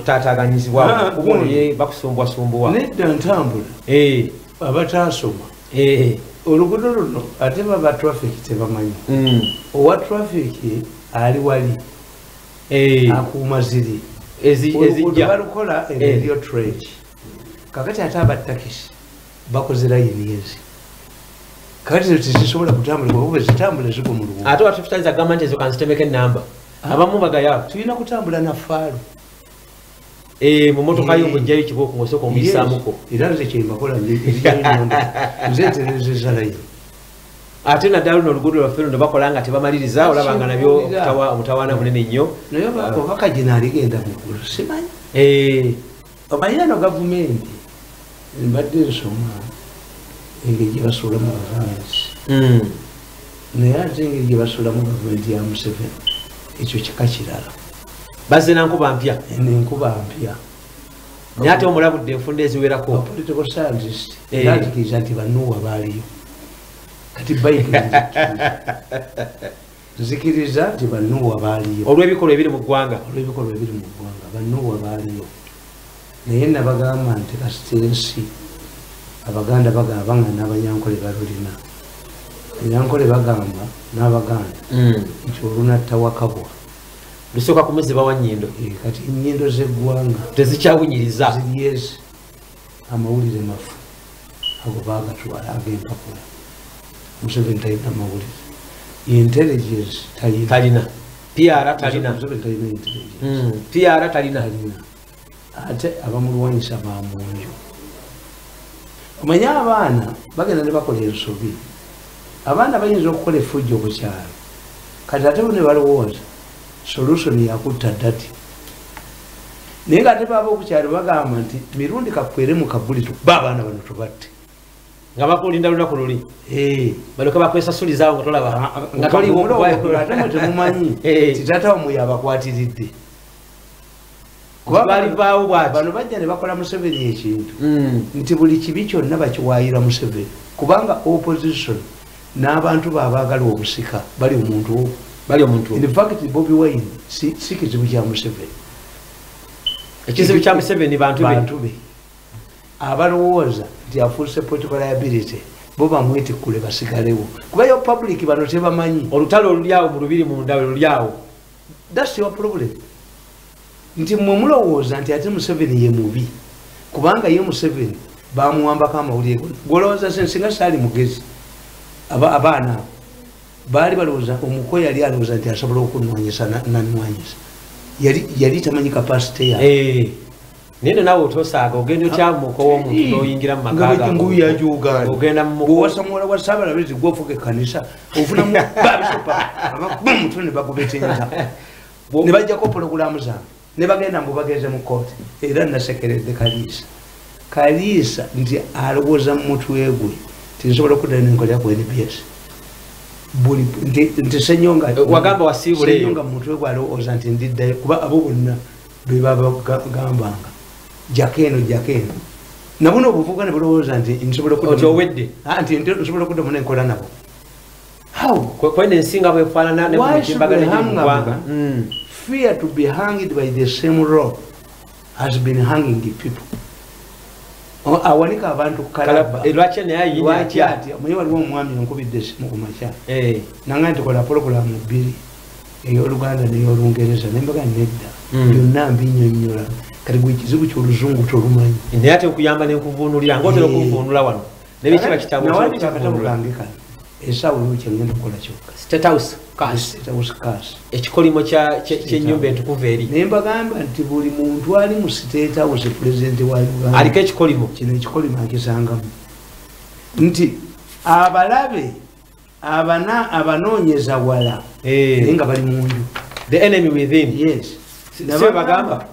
okutaataganyizibwa kuboye bakusumbwasumbwa nedda ntambula abataasoma oluguudo luno ate baba traffic tebamanyi owa traffic ali wali akuuma ziri oluguudo balukola eryo trade kakati ate abatakisi bakoze layini ezi kakati tezisobola kutambula kuba zitambula zigwa mu luguudo ate watufitaliza gavumenti ezo kanzitemeko enamba abamu bagayaabo tulina kutambula na faalu mu motoka yo ng'ojjayo kibooko ng'osooka omuyisaamuko era nze kyembakola nze nterezeza layini ate naddala luno oluguudo lwaffe luno bakola nga tebamaliriza olaba nga nabyo omutawaana munene nnyo naye oba kagina aligenda muggulu simanyi omanyi ano gavumenti mbadde nsoma engeri gye basuulamu gavumenti naye ate engeri gye basuulamu gavumenti ya Museveni ekyo kika kirala bazze nankuba mpya nenkuba mpya naye ate omulabudde enfunda eziwerako political scientist natikiriza nti banuwa baaliyo kati bayibuli nzikiriza nti banuwa baaliyo olw'ebikolwa ebiri mu ggwanga banuwa baaliyo naye nabagamba nti kasita ensi abaganda bagamba nga n'abanyankole balulina abanyankole bagamba n'abaganda nti olunatta wakabwa lusooka kumezebwa nnyindo kati ennyindo z'eggwanga tezikyawunyiriza ziriyezi amawulire mafu ago bagatwala ag'empapula Museveni talina mawulire intelligence talina PR talina PR talina ate abamulwanyisa bamunju omanye abaana bagenda ne bakola ensobi abaana bayinza okukola effujjo ku kyalo kati ate bo ne balowooza solution yakutta dati naye nga ate baba okukyalo bagamba nti mirundi kakwere mu kabuliro baabaana bano tubatte nga bakulinda lunaku luli balyoka bakwesasulizawo nga tolaba nga toliwoate mwe temumanyi ti taata wamwe yabakwatiridde balivaawo bwati bano bajja ne bakola Museveni ekintu nti buli kibi kyonna bakiwaayira Museveni kubanga opposition n'abantu babaagala obusika bali omuntu in fact Bobi Wine si kizibu kya Museveni ekizibu kya Museveni bantu be abalowooza nti afuuse political liability bo bamwetikkule basigalewo kuba yo public bano tebamanyi olutalo olulyawo mu lubiri munda olulyawo that's your problem nti mwe mulowooza nti ate Museveni ye mubi kubanga ye Museveni bamuwambako amawulire gwolowooza sensinga saali mugezi abaana baali balowooza omuko yali alowooza nti asobola okunwanyisa nanwanyisa yali tamanyi kapasite yawe nene nawe otosaaga ogenda otyamuko w'omuntu n'oyingira mu magagogenda bwowasa muwala wa Saabalabirizi gwofuka ekkanisa ofunamu babisopa abamutwe ne bagobetenza ne bajjako pologulamu zaabwe ne bagenda mbu bageze mu kooti era nasekeredde Kaliisa nti alowooza mu mutwe gwe tinsobola okuddayo nenkolera ku NBS nti Senyonga wagamba wasiibule Senyonga mu mutwe gwe alowooza nti ndiddayo kuba abo bonna be babagambanga jakeno nabuno obuvuga ne bulowooza nti nsobola okuddamu nenkola nabo kwene ensinga bwefaanana ne mutimbagana n'eggwanga fear to be hanged by the same rope has been hanging the people awanika abantu lwaki naye muye waliwo omwami enkubidde esimu ku makya nanga nti kola pologulamu bbiri ey'Oluganda n'ey'Olungereza nembaga nedda byonna mbinyonnyola kati gwe ekizibu ky'Oluzungu tolumanyi naye ate okuyamba n'enkuvuunulira ngaotera okuvuunula wano nebikiba kitawandika akatabu kange kano esaawa oliwo kyengenda okukola kyokka State House Cash ekikolimo ky'ennyumba entukuvu eri naye mbagamba nti buli muntu ali mu State House pulezidenti wa Uganda aliko ekikolimo kino ekikolimo akisangamu nti abalabe abanoonyeza wala naye nga bali mu nju the enemy within yes bagamba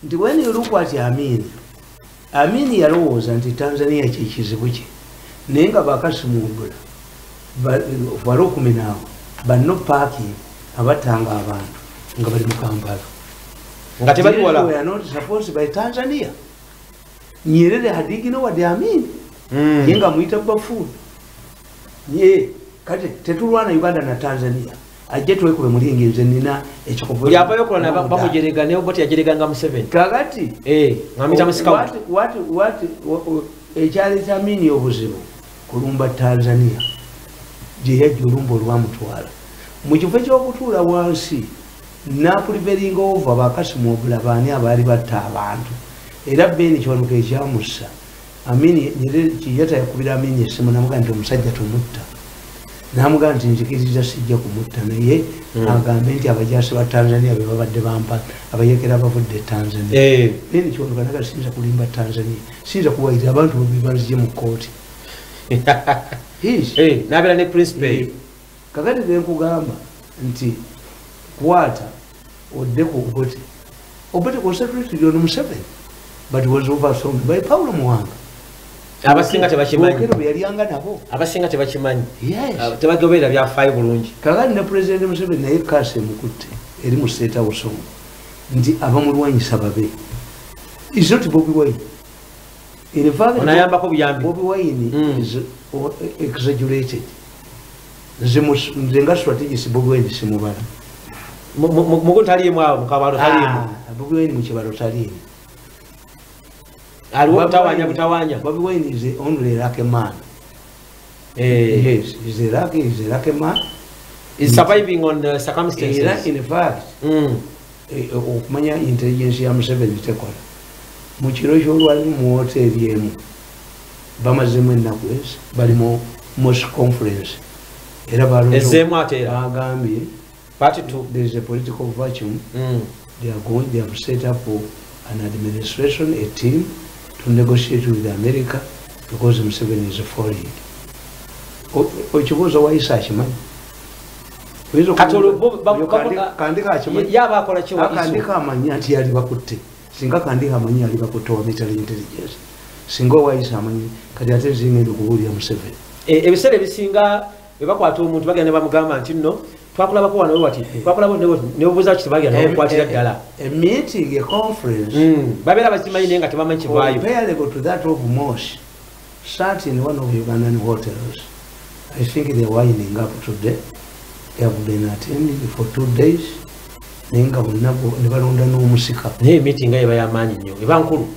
nti when you look at Amin yalowooza nti Tanzania kyekizibu kye naye nga bakasimumbula wali okuminaawo banno parking abatanga abantu nga bali mu Kampala nga tebali wala we are not supposed by Tanzania Nyerere had ignored Amin yenga muyita bafulu ye kati tetulwana Uganda na Tanzania ajje twekube mulingi nze nina ekikopo yapa yokola bamujerega ne oboti yajereganga mu 7 kakati ngamita musika what ekyali kyamini obuzibu kulumba Tanzania gye yajja olumba olwamutwala mu kifo ky'okutuula wansi napulivering over bakasimu obulabaani abaali batta abantu era beni kiwanuka ekyamussa Amini kiyata yakubira Amini esimu namugaa nti omusajja tumutta namugaa nti nzikiriza sijja kumutta naye agambe nti abajaasi ba Tanzania be babadde bampa abayekera bavudde Tanzania beni kiwanuka naga sinza kulimba Tanzania sinza kuwayira abantu bebazije mu kooti nabera ne principal kakati nkugamba nti kwata odeko obote concentrated on Museveni but was overthrown by Paulo Muwanga abasinga tebakimanyi yalianga nabo abasinga tebakimanyi yes tebagobera byafaayo bulungi kakati ne president Museveni naye kase mukutte eri mu state house nti abamulwanyisa babe is not Bobi Wine in fact onayambako buyambi Bobi Wine is exaggerated nzenga strategist Bobi Wine simubala mugo talimu awo mukabalo talimu Bobi Wine mu kibalo talimu aliwo butawanya Bobi Wine is only lucky man yes is a lucky man is surviving on circumstances in fact okumanya intelligence ya Museveni tekola mu kiro ky'olwali mu hoteli emu bamazemu ennaku bali mu Mosque conference era bagambye Party 2 there is a political vacuum they have set up an administration, a team to negotiate with America because Museveni is foreign. Ochibuza waisa akimanyi kandika amanyi nti yali bakutte singa kandika amanyi yali bakutte wa military intelligence singa waisa amanyi kati ate zingendo kubuulira Museveni ebiseera ebisinga bebakwata omuntu bagenda bamugamba nti nno twakulabako wano wati twakulabo ne bubuza kiti bagenda bakwatira ddala a meeting a conference babeera bakimanyi naye nga tebamanyi kivaayo comparable to that of Mosh sat in one of Ugandan hotels. I think they are winding up today. They have been attending for 2 days. Nenga bunabo ne balonda n'omusika naye meeting eba y'amaanyi nnyo eba nkulu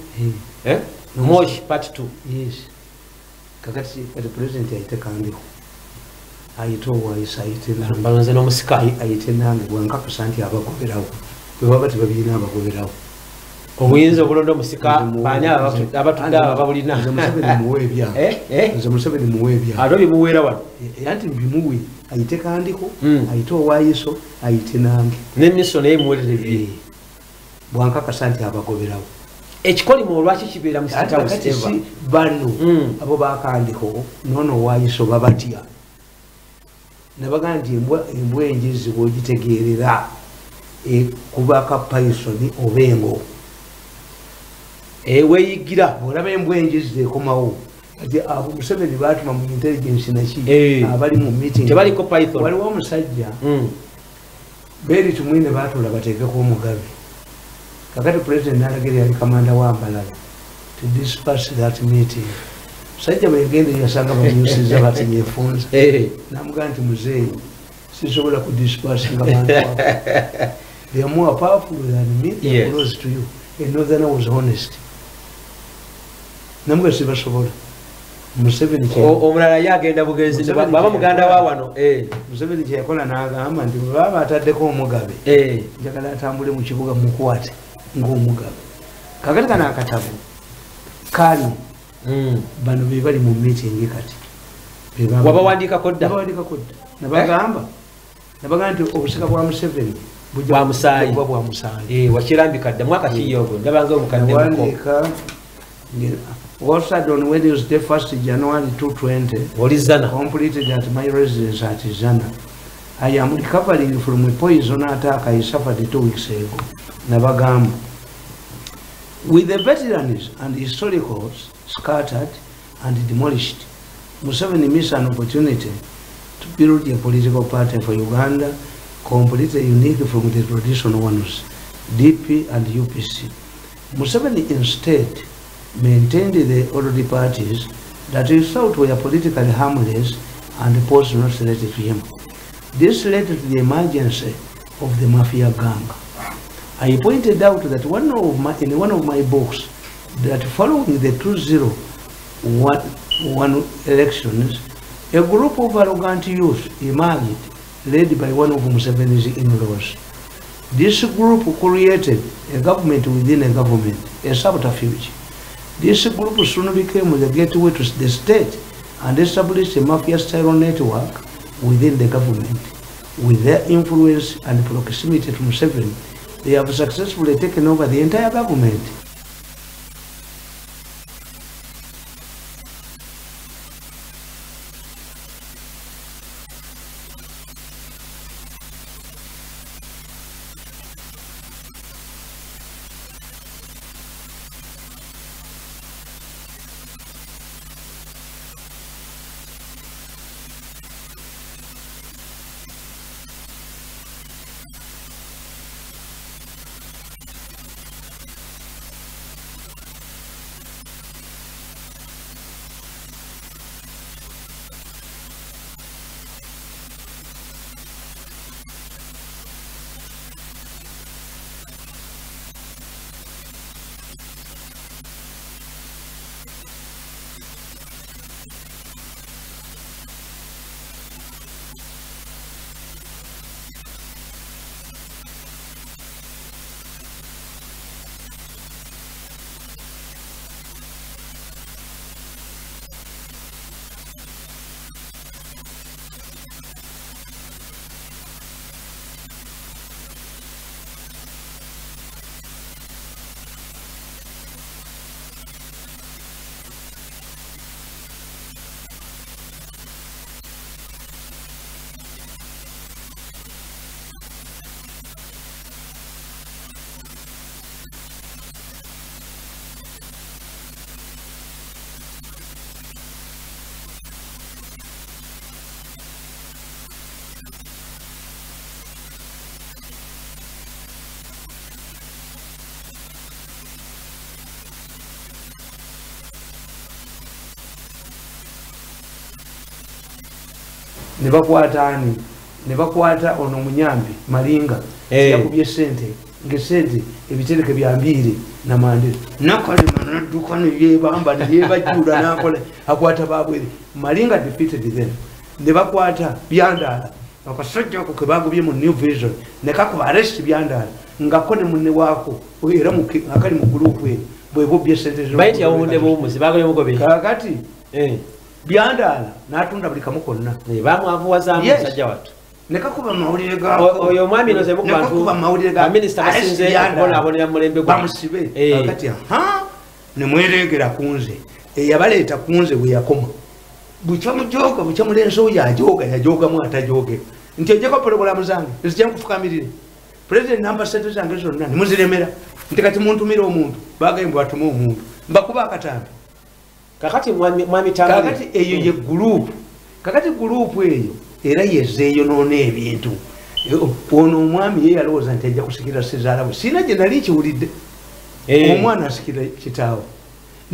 Mosh part 2 yes kakati the president ayitekandiho ayitowaisa balonze n'omusika ayitenange bwankakasa nti abagoberawo bwe baba tebabirina abagoberawo obuyinza obulonda omusika baani abatudde aba babulina nze Museveni muweebya ate bimuweera wano anti bimuwe ayitekandiko ayite owaayiso ayite nange n'emiso naye muwerere bwankakasa nti abagoberawo ekikolimo olwaki kibeera mu State House eva bano abo bakandiko nono owaayiso babatya nabaga nti embwa enjezi bwogitegeerera kubaka paisoni obengo weeyigira bwolaba embwa enjezi ekomawo kati abo Museveni batuma mu intelligence naki abali mu meeting tebaliko python waliwo omusajja beri tumwine batula bateekeko omugabe kakati president nalagiri yali kamanda wa Mbalala to disperse that meeting sajja bwegende yasanga bamyusiza bati nyefunza namugaa nti muzeeyi sisobola kudispersinga bantu they are more powerful than me they are close to you a northerner was honest namugaa sibasobola Museveni omulala yagenda bugenzi baba muganda wa wano Museveni kyeyakola n'agamba nti baba ataddeko omugabe njagala atambule mu kibuga mukwate ng'omugabe kakati kana akatabu kali bano be bali mu meeting kati wabawandiikako dda nabagamba nti obusika bwa Museveni bwa musaayi wakirambika dda mwaka kiyogo ndabanga omukadde Wasad on Wednesday 1st January 2020 completed at my residence at Zana. I am recovering from a poison attack I suffered 2 weeks ago. Nabagamba. With the veterans and historicals scattered and demolished, Museveni missed an opportunity to build a political party for Uganda completely unique from the traditional ones, DP and UPC. Museveni instead maintained the old parties that he thought were politically harmless and posed no threat to him. This led to the emergence of the mafia gang. I pointed out that in one of my books that following the 2001 elections, a group of arrogant youth emerged, led by one of Museveni's in-laws. This group created a government within a government, a subterfuge. This group soon became the gateway to the state and established a mafia-style network within the government. With their influence and proximity to Museveni, they have successfully taken over the entire government. Nebakwatani nebakwata ono munyambi malinga yakubye sente ngesente ebitereke byambire na mandiri nakale manaduka ne bamba ne bajura nakole akwata babwere malinga defeated them nebakwata byandala akasajja ko kebagubye mu New Vision nekakuba arrest byandala ngakone munne wako era akali mu group bwe bobye sente zo baiti yawunde bo muzibagale mugobe kakati byandala natunda buli kamu konna bamwavuwaza musajja watu nekakuba mawulire gako oyo mwami noze mu bantu mawulire gako minister basinze bona abonera mulembe gwa bamusibe kakati ne mweregera kunze yabaleeta kunze bwe yakoma buchamujoga buchamulenso yajoga mu atajoge nti ejeko program zange ezijja kufukamirire president number set zange zonna ne muziremera nti kati muntu mira omuntu bagayimba batuma omuntu mbakuba akatambi kakati mwami tambi kakati eyo ye group kakati group eyo era yezeeyo none ebintu ono omwami ye yalowooza nti ajja kusikira sezaalabu sina gye nali kiwulidde omwana asikira kitaawo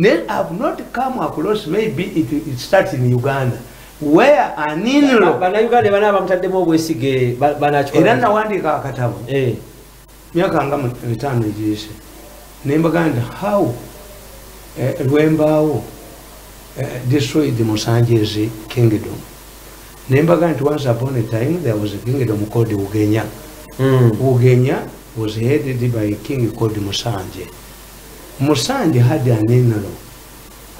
then I've not come across, maybe it starts in Uganda, where an in-law Uganda banaba mutaddemu obwesige banachikola era nawandika akatabo myaka nga 5 ejiyise nembaganda how Lwembaawo destroyed Musanjezi kingdom. Nembaganda once upon a time there was a kingdom called Ugenya. Ugenya was headed by a king called Musanje. Musanje had an in-law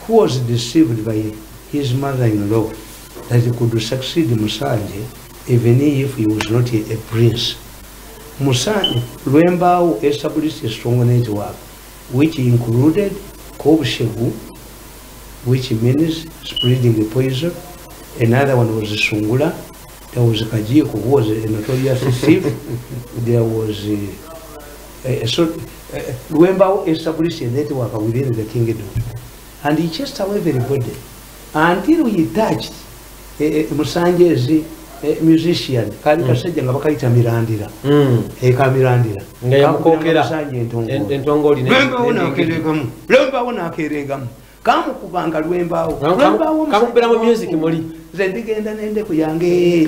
who was deceived by his mother-in-law that he could succeed Musanje even if he was not a prince. Musanje, Lwembaawo established a strong network which included Kobushevu, which means spreading the poison. Another one was Sungula. There was Kajiko, who was a notorious thief. There was Lwembaawo established a network within the kingdom. And he chased away everybody until he touched Musanjezi musician. Kali kasajja nga bakayita Mirandira. Kamirandira. Ngayamukokera entongoli Lwembaawo nakerengamu. Kamukubanga Lwembaawo. Kamukubira mu music muli. nze ndigenda n'endeku yange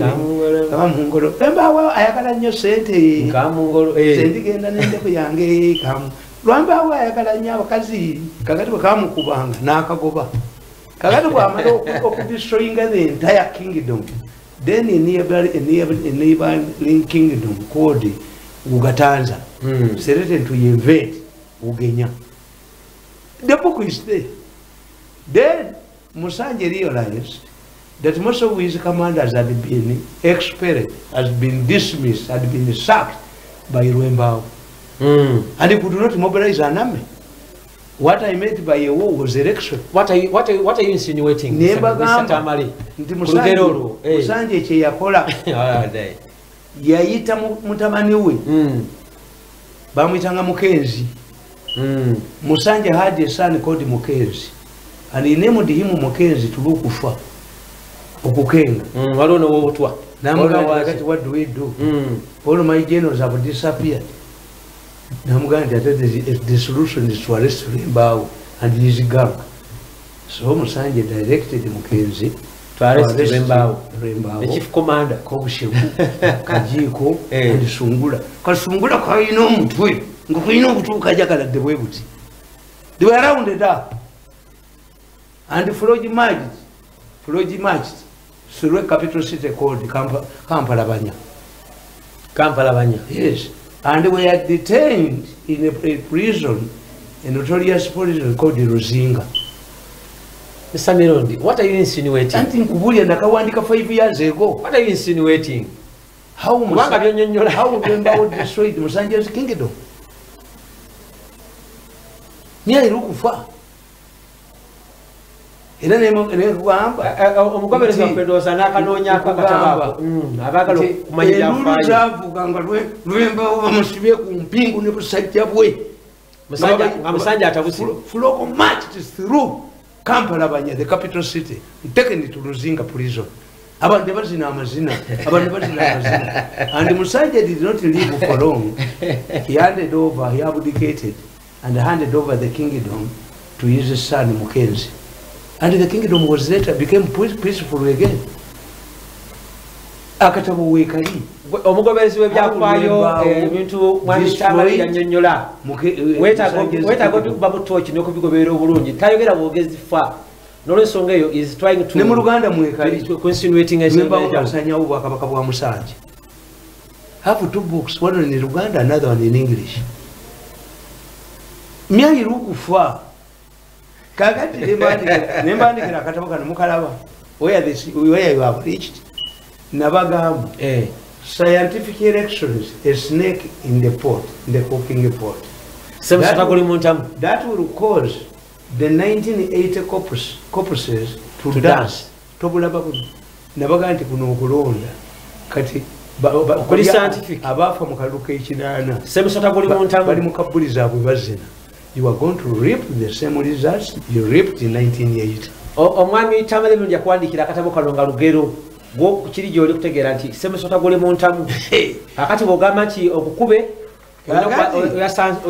kamungolo embaawo ayagala nnyo sente nze ndigenda n'endeku yange lwambaawo ayagala nnyo abakazi kakati bwe kamukubanga n'akagoba kakati bw'amala okudestroyinga the entire kingdom then a neighboring kingdom called Ugatanza threatened to invade Ugenya. The book is there. Then Musanje realized that most of his commanders had been expelled, had been dismissed, had been sacked by Rwembao. And he could not mobilize an army. What I meant by a war was election. What are you insinuating? Musanje cheyakola yayita mutamani we bamwitanga Mukenzi. Musanje had a son called Mukenzi, and he named him Mukenzi to look for okukenga. What do we do? All my generals have disappeared. The solution is to arrest Rwembao and his gang. So Musanje directed Mukenzi to arrest Rwembao, the chief commander. Kajiko and Sungula. Because Sungula kaino mutwe. Ngukuino kutukaja kala de webuti. They were rounded up. And Floji marched through a capital city called Kampalabanya. Yes. And we are detained in a prison, a notorious prison called Ruzinga. Mr. Mirondi, what are you insinuating? I think Kubulia Nakawandika 5 years ago. What are you insinuating? How Rwembao destroyed Musanje's kingdom? Near Rukufa. Omugobereza Pedrosa nakanonya akatabako abagalo kumanyira Rwembao bamusibye ku mpingu ne busajja bwe Musanja atabusi Floko marched through Kampalabanya, the capital city, taken to Ruzinga prison. And Musanje did not live for long. He abdicated and handed over the kingdom to his son Mukenzi. And the kingdom was later became peaceful again. Akatabu wekali. Omugoberezi w'ebyafaayo ebintu mwamitamali yannyonnyola. Weta go bamutoki n'okubigoberera obulungi. Tayogera bwogezi fa. N'olwensonga eyo is trying to. Ne mu Luganda mwekali. Insinuating asanyawo bwakabaka bwa Musanje. Have 2 books, one in Luganda, another one in English. Myali lukufa. Kakati nembandikira akatabo kano mukalaba. Where you have reached. Nabagamba. Scientific elections, a snake in the pot, in the cooking pot. That will cause the 1980 corpuses to dance. Nabaganti kuno okulonda. Kati kuli scientific abafa mu kaluka ekinaana. Semusota kuli muntamu. Bali mu kabuliza abwe bazina. You are going to reap the same results you reaped in 1980. Omwami Tamale Mulya kwandikira akatabo kalonga lugero. Go kiri gyoli kutegeera nti semusota gole muntamu akati bogamba nti okukube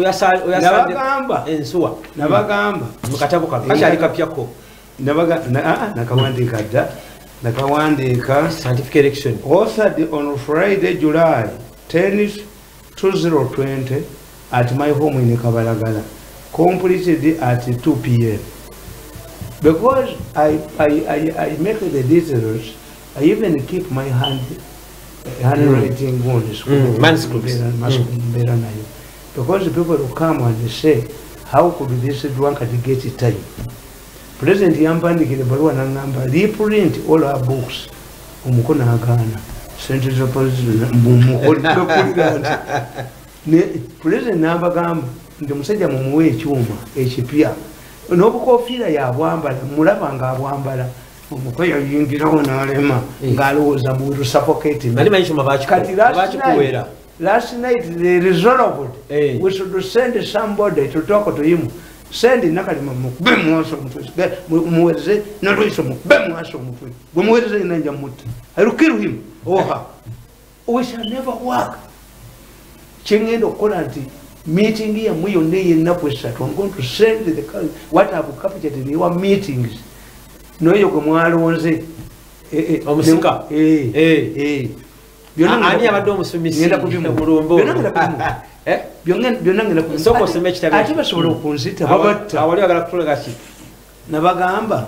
oyasanga ensuwa nabagamba mukatabo kano kashali kapyako nakawandika dda nakawandika scientific election authored on Friday July 10, 2020 at my home in Kabalagala, completed at 2 p.m. Because I make the details, I even keep my handwriting on the school. Manuscripts. Because people will come and say, how could this drunkard get it time? President Yampandi Kilibarua Nangamba reprint all our books. Umukona Agana. Centers of President Nambagam, the Musaja Mumwe Chuma, HPR. Nobukofiira yabwambala mulabanga abwambala omukoyo yingira onalema ngaloza mu suffocate nali mayishuma bachikuwera. Last night they resolved we should send somebody to talk to him. Send nakalima mukube mwaso mutwe muweze nalwiso mukube mwaso mutwe bumuweze inanja mutu. I will kill him. We shall never work. Chengendo kolanti meeting here, I'm going to send what I've captured in your meetings. No, you come omusika ani abadde omusomisi mulumbo byonna ngenda soko osome ekitabo ate basobola okunzita babatta awali agala kutulaga ki nabagamba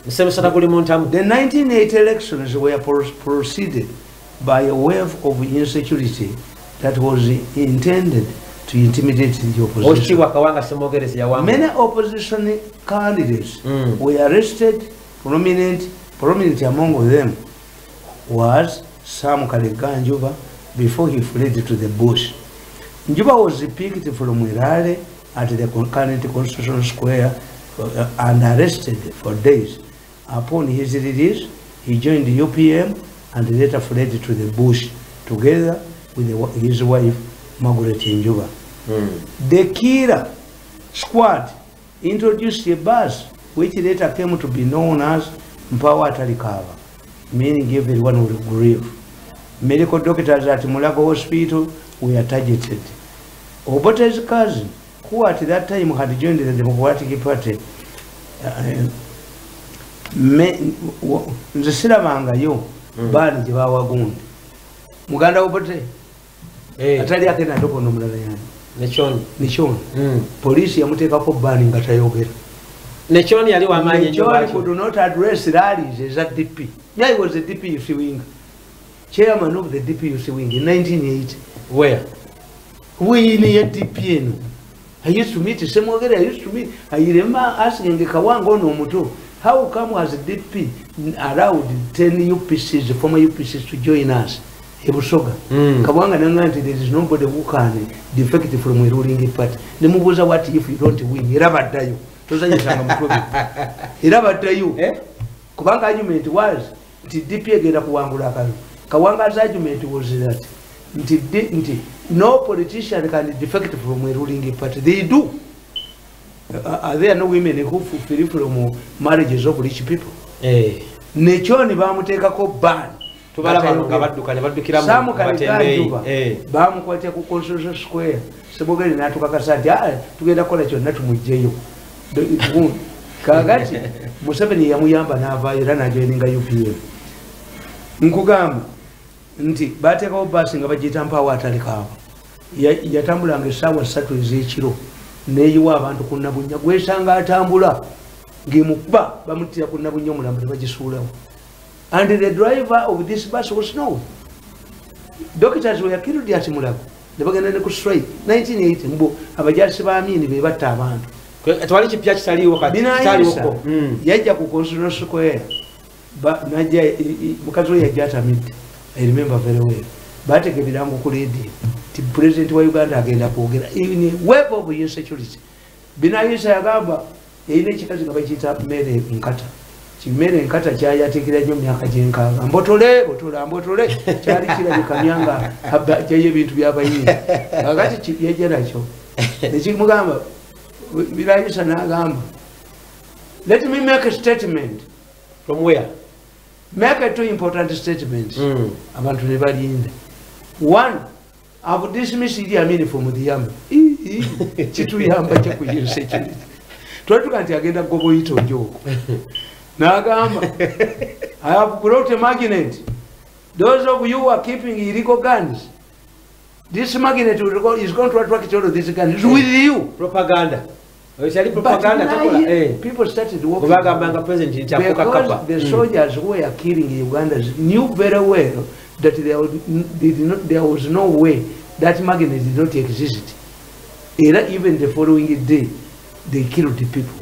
musemusana guli muntamu. The 1980 elections were proceeded by a wave of insecurity that was intended to intimidate the opposition. Many opposition candidates were arrested. Prominent among them was Sam Kalega Njuba before he fled to the bush. Njuba was picked from Wirale at the current Constitutional Square and arrested for days. Upon his release, he joined the UPM and later fled to the bush together with his wife Margaret Njuba. The killer squad introduced a bus which later came to be known as Mpawa Talikava, meaning everyone would grieve. Medical doctors at Mulago Hospital were targeted. Obote's cousin, who at that time had joined the Democratic Party, nzisiramanga bani gye bawagundi muganda Obote atali agenda ndokono omulala yani Nechoni poliisi yamuteekako bani nga tayogera. Nechoni yali wamaanyi Nechoni could not address rallies as a DP. Yeah, he was a DP youth wing, chairman of the DP youth wing in 1980. Where? We in a DP. I used to meet Semogere. I used to meet. I remember asking Kawango no Muto, how come as a DP allowed 10 UPCs, former UPCs, to join us? Ebusoga. Kawanga Nanganti, there is nobody who can defect from a ruling party. The Mubuza, what if you don't win? Irabatayu. Irabatayu. Kawanga argument was DP agenda kuwangula kalu. Kawanga's argument was that no politician can defect from a ruling party. They do. Are there no women who fulfill from marriages of rich people? Nechoni bamuteekako ban. Samu Kaliganjuba bamukwatya ku Constitution Square. Sebogeri n'atukakasa nti tugenda kukola kyonna tumugyeyo. Kakati Museveni yamuyamba n'avaayo era n'ajoininga UPM. Nkugamba nti bateekawo basi nga bagiyita Mpawa Atalikava. Yatambulanga essaawa 3 ez'ekiro neeyiwa abantu ku Nabunnya gwesanga atambula ng'emukuba bamutira ku Nabunnya omulambo ne bagisuulawo. And the driver of this bus was known. Doctors were killed at Mulago. They were going to strike 1980. Mbo abajasi ba amini be batta abantu. Twali kipya kitaliwo kati kitaliwo. Yajja ku Constitutional Square. Najja mukazi we yajja atamidde. I remember very well. Bateke birango ku radio. The president wa Uganda agenda kwogera in a web of insecurity. Binayisa yagamba yine kikazi nga bakiyita Mary Nkata. Chimere Nkata kyayatikira nnyo myaka gyenkaaga. Mbotole kyali kirabika myanga kyaye ebintu byabayinza. Kakati yajja nakyo. Nekimugamba birayisa n'agamba, let me make a statement. From where? Make 2 important statements. Abantu ne balinda. One, I've dismissed Idi Amin from the army. Kituyamba kye kuyinsa ekyo. Twatuka nti agenda goboyito njoko. Nagamba, I have brought a magnet. Those of you who are keeping illegal guns, this magnet is going to attract all of these guns with you. Propaganda. Propaganda. People started walking because the soldiers who were killing Ugandans knew very well that there was no way that magnet did not exist. Even the following day, they killed the people.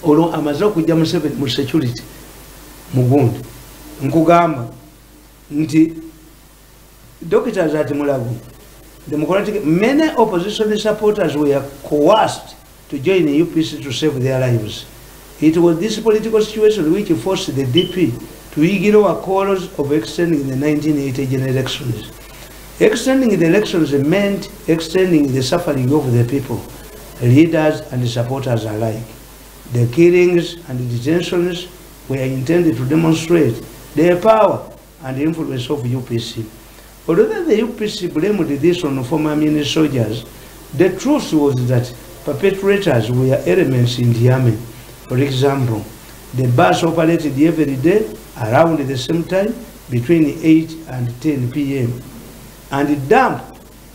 Olo amaze okujja mu security mugundi nkugamba nti doctors at Mulago Democratic, many opposition supporters were coerced to join the UPC to save their lives. It was this political situation which forced the DP to ignore calls of extending the 1980 general elections. Extending the elections meant extending the suffering of the people, leaders and supporters alike. The killings and detentions were intended to demonstrate their power and influence of UPC. Although the UPC blamed this on former Mini soldiers, the truth was that perpetrators were elements in the army. For example, the bus operated every day around the same time between 8 and 10 p.m. and dump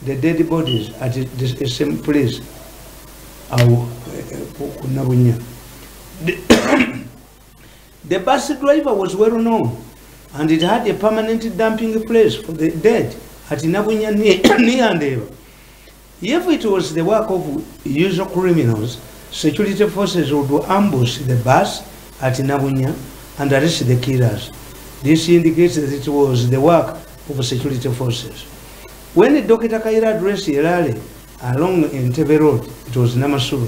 the dead bodies at the same place. The bus driver was well known, and it had a permanent dumping place for the dead at Nabunya near Ndeba. If it was the work of usual criminals, security forces would ambush the bus at Nabunya and arrest the killers. This indicates that it was the work of security forces. When Dr. Kaira addressed Irale along Entebbe Road, it was Namasuru,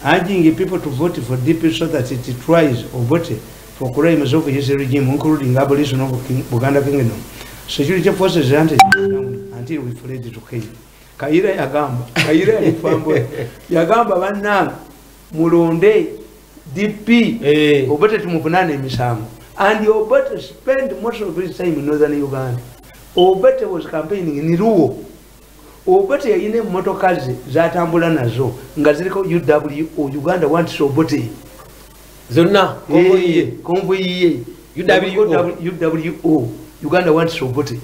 urging people to vote for DP so that it tries or vote for crimes of his regime, including abolition of Buganda Kingdom. Security forces hunted until we fled to Kenya. Kaira Yagamba Vanna Mulonde DP Obote Tumupunane Misamu. And Obote spent most of his time in northern Uganda. Obote was campaigning in Ruo. Obote yine motokazi zatambula nazo nga ziriko UWO Uganda wants Obote zonna konvoyi UWO Uganda wants Obote.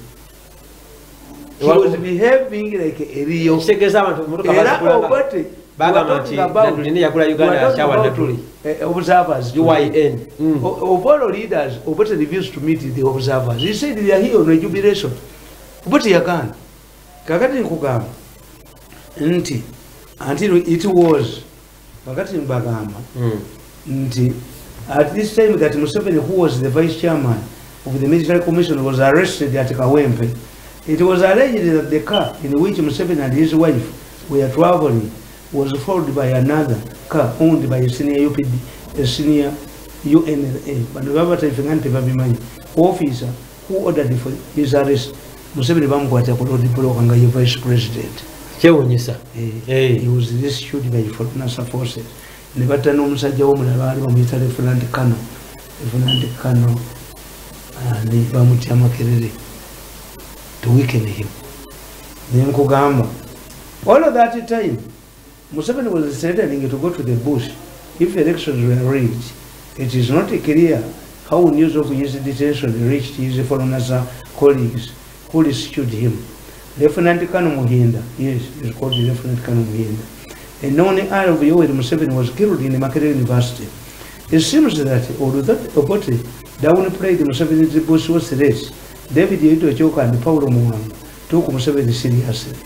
He was behaving like a real Obote observers UIN Opolo leaders Obote refused to meet the observers. He said they are here on a jubilation. Obote yakan kakati nkugamba nti until it was kakati mbagamba nti at this time that Museveni, who was the vice chairman of the military commission, was arrested at Kawempe, it was alleged that the car in which Museveni and his wife were traveling was followed by another car owned by a senior UPD, a senior UNLA officer who ordered for his arrest. Museveni bamukwata ku road block nga ye vice president. He was rescued by foreign forces. Ne batta n'omusajja w'omulala ali bamuyita Lieutenant Kano ne bamutya Makerere to weaken him. Ne nkugamba all of that time Museveni was threatening to go to the bush if elections were rigged. It is not clear how news of his detention reached his foreign colleagues who rescued him. Lieutenant Kano Muhinda, yes, it's called Lieutenant Kano Muhinda, a known ally of Yoweri Museveni, was killed in Makerere University. It seems that although Obote downplayed Museveni's bush was race, David Yaito Choka and Paulo Muwanga took Museveni seriously.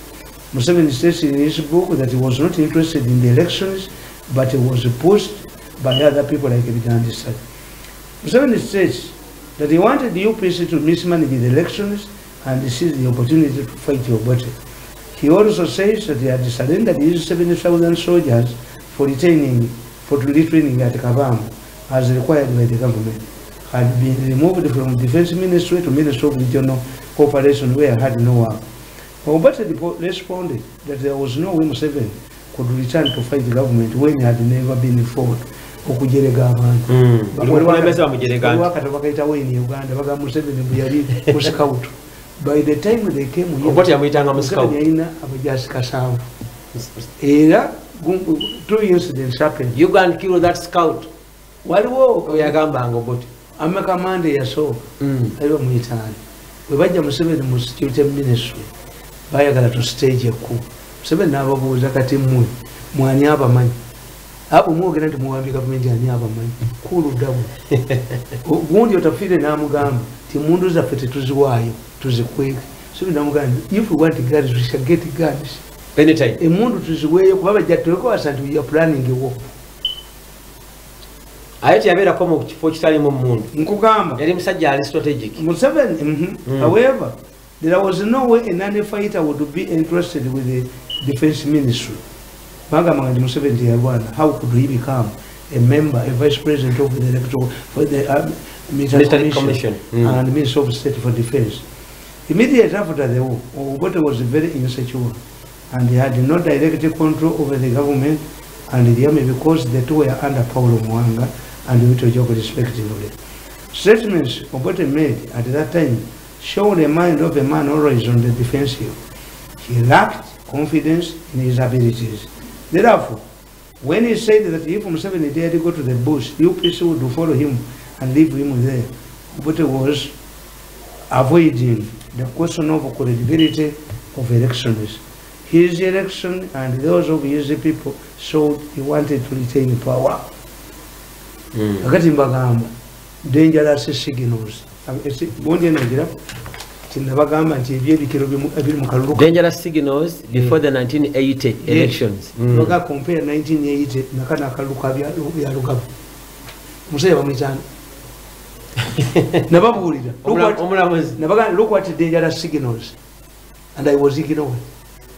Museveni states in his book that he was not interested in the elections, but he was pushed by other people like Gandhi said. Museveni states that he wanted the UPC to mismanage the elections and seized the opportunity to fight Obote. He also says that he had surrendered his 70,000 soldiers for retraining at Kabamu as required by the government, had been removed from Defense Ministry to Ministry of Regional Cooperation where had no work. Obote responded that there was no way Museveni could return to fight the government when he had never been fought. Okujerega abantu. By the time they came here, two incidents happened. You can kill that scout. What war? I'm a commander, so I don't meet her. We went to the security ministry. By a stage a coup. 7 hours was a catimu, Muanyaba man. Abu Morgan to Muabi government and Yaba man. Cool down. Wound your tafid and Amugam, Timundos are fitted to Zuayo, to the quick. So if we want to guns, we shall get the guns. Anytime. A moon to the way of Baba Jatokos and we are planning a war. I had a come for time on moon. Nkugamba. Let him suggest strategic. Museveni, however, there was no way any fighter would be interested with the defense ministry. Magamang Museveni, how could he become a member, a vice president of the electoral for the military commission and Minister of State for Defense? Immediately after the war, Obote was very insecure and he had no direct control over the government and the army because the two were under Paulo Muwanga and Wito Joko respectively. Statements Obote made at that time showed the mind of a man always on the defensive. He lacked confidence in his abilities. Therefore, when he said that if Museveni dared to go to the bush, UPC would follow him and leave him there, Obote was avoiding the question of credibility of elections. His election and those of his people showed he wanted to retain power. Akati mbagamba dangerous signals. Dangerous signals before the 1980 elections. Loga compare 1980 nakana kaluka bya lugabu. Museye bamwitana. Nababulira. Look what dangerous signals. And I was ignored.